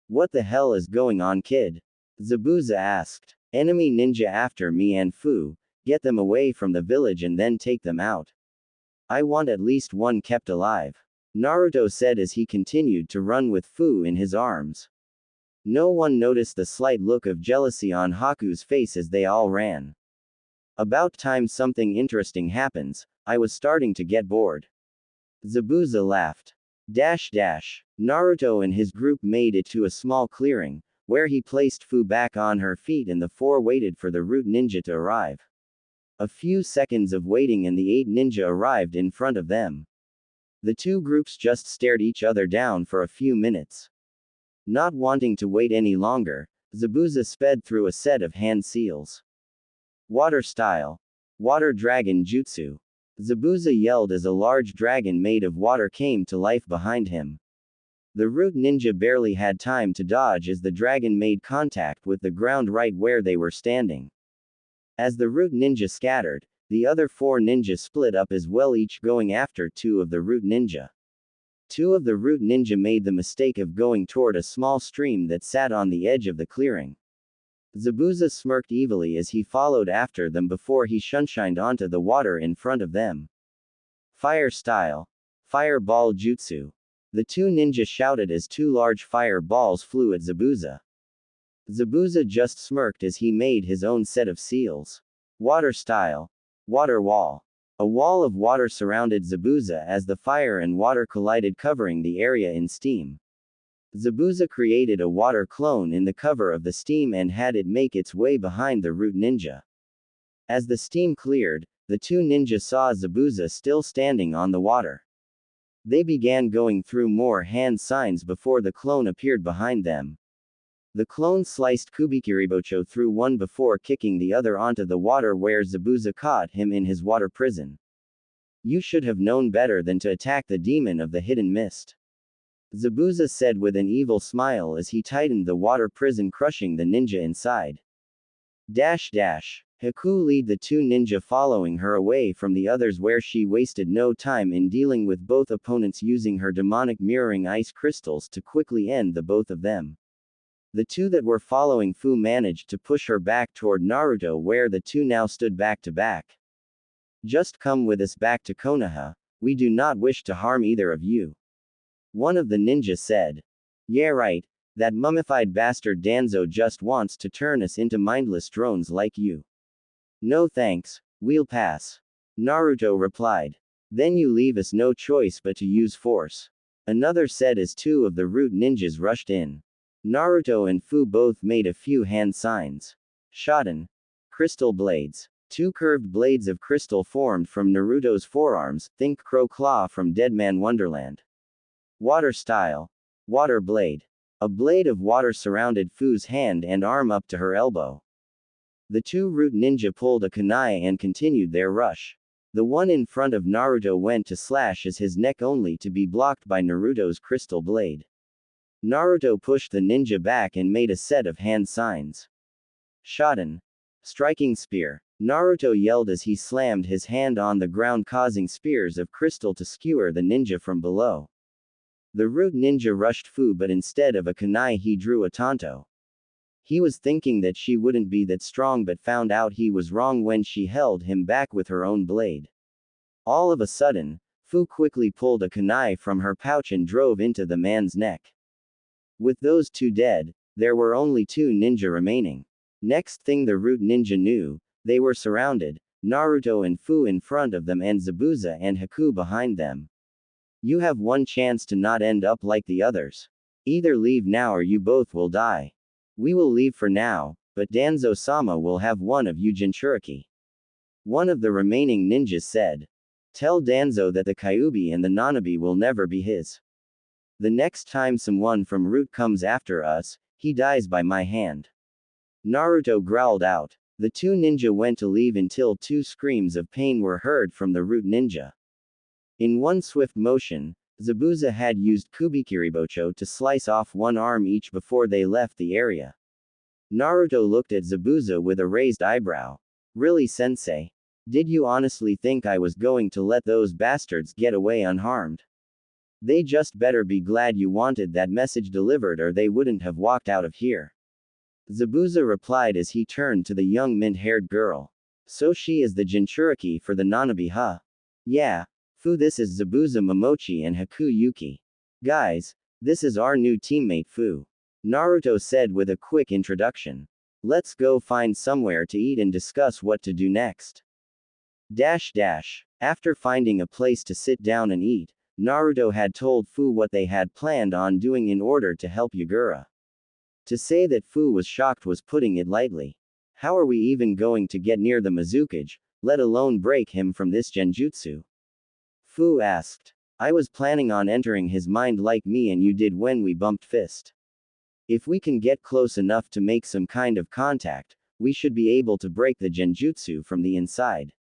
What the hell is going on, kid? Zabuza asked. Enemy ninja after me and Fu, get them away from the village and then take them out. I want at least one kept alive. Naruto said as he continued to run with Fu in his arms. No one noticed the slight look of jealousy on Haku's face as they all ran. About time something interesting happens, I was starting to get bored. Zabuza laughed. Naruto and his group made it to a small clearing, where he placed Fu back on her feet and the four waited for the root ninja to arrive. A few seconds of waiting and the 8 ninja arrived in front of them. The two groups just stared each other down for a few minutes. Not wanting to wait any longer, Zabuza sped through a set of hand seals. Water style. Water dragon jutsu. Zabuza yelled as a large dragon made of water came to life behind him. The root ninja barely had time to dodge as the dragon made contact with the ground right where they were standing. As the root ninja scattered, the other 4 ninjas split up as well, each going after 2 of the root ninja. 2 of the root ninja made the mistake of going toward a small stream that sat on the edge of the clearing. Zabuza smirked evilly as he followed after them before he shunshined onto the water in front of them. Fire style. Fireball jutsu. The 2 ninja shouted as 2 large fire balls flew at Zabuza. Zabuza just smirked as he made his own set of seals. Water style. Water wall. A wall of water surrounded Zabuza as the fire and water collided, covering the area in steam. Zabuza created a water clone in the cover of the steam and had it make its way behind the root ninja. As the steam cleared, the 2 ninjas saw Zabuza still standing on the water. They began going through more hand signs before the clone appeared behind them. The clone sliced Kubikiribocho through one before kicking the other onto the water where Zabuza caught him in his water prison. You should have known better than to attack the demon of the hidden mist. Zabuza said with an evil smile as he tightened the water prison, crushing the ninja inside. Haku led the 2 ninja, following her away from the others where she wasted no time in dealing with both opponents, using her demonic mirroring ice crystals to quickly end the both of them. The 2 that were following Fu managed to push her back toward Naruto where the 2 now stood back to back. Just come with us back to Konoha, we do not wish to harm either of you. One of the ninjas said. Yeah right, that mummified bastard Danzo just wants to turn us into mindless drones like you. No thanks, we'll pass. Naruto replied. Then you leave us no choice but to use force. Another said as 2 of the root ninjas rushed in. Naruto and Fu both made a few hand signs. Shoten. Crystal blades. 2 curved blades of crystal formed from Naruto's forearms, think Crow Claw from Deadman Wonderland. Water style. Water blade. A blade of water surrounded Fu's hand and arm up to her elbow. The 2 root ninja pulled a kunai and continued their rush. The one in front of Naruto went to slash as his neck, only to be blocked by Naruto's crystal blade. Naruto pushed the ninja back and made a set of hand signs. Shoten. Striking spear. Naruto yelled as he slammed his hand on the ground, causing spears of crystal to skewer the ninja from below. The root ninja rushed Fu, but instead of a kunai he drew a tanto. He was thinking that she wouldn't be that strong, but found out he was wrong when she held him back with her own blade. All of a sudden, Fu quickly pulled a kunai from her pouch and drove into the man's neck. With those 2 dead, there were only 2 ninja remaining. Next thing the root ninja knew, they were surrounded, Naruto and Fu in front of them and Zabuza and Haku behind them. You have one chance to not end up like the others. Either leave now or you both will die. We will leave for now, but Danzo-sama will have one of you Jinchuriki. One of the remaining ninjas said. Tell Danzo that the Kyuubi and the Nanabi will never be his. The next time someone from Root comes after us, he dies by my hand. Naruto growled out. The 2 ninja went to leave until 2 screams of pain were heard from the root ninja. In one swift motion, Zabuza had used Kubikiribocho to slice off one arm each before they left the area. Naruto looked at Zabuza with a raised eyebrow. Really, sensei? Did you honestly think I was going to let those bastards get away unharmed? They just better be glad you wanted that message delivered, or they wouldn't have walked out of here. Zabuza replied as he turned to the young mint-haired girl. So she is the Jinchuriki for the Nanabi, huh? Yeah. Fu, this is Zabuza Momochi and Haku Yuki. Guys, this is our new teammate Fu. Naruto said with a quick introduction. Let's go find somewhere to eat and discuss what to do next. After finding a place to sit down and eat, Naruto had told Fu what they had planned on doing in order to help Yagura. To say that Fu was shocked was putting it lightly. How are we even going to get near the Mizukage, let alone break him from this genjutsu? Fu asked. I was planning on entering his mind like me and you did when we bumped fist. If we can get close enough to make some kind of contact, we should be able to break the genjutsu from the inside.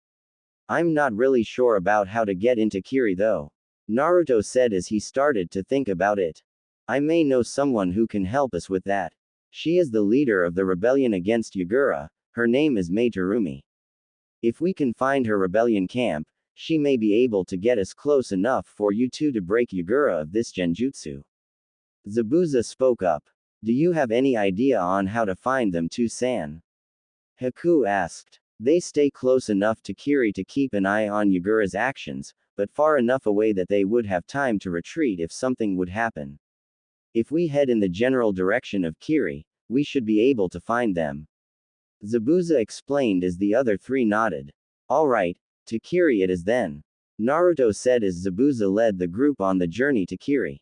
I'm not really sure about how to get into Kiri though. Naruto said as he started to think about it. I may know someone who can help us with that. She is the leader of the rebellion against Yagura, her name is Mei Terumi. If we can find her rebellion camp, she may be able to get us close enough for you two to break Yagura of this genjutsu. Zabuza spoke up. Do you have any idea on how to find them too, San? Haku asked. They stay close enough to Kiri to keep an eye on Yagura's actions, but far enough away that they would have time to retreat if something would happen. If we head in the general direction of Kiri, we should be able to find them. Zabuza explained as the other three nodded. Alright, to Kiri it is then. Naruto said as Zabuza led the group on the journey to Kiri.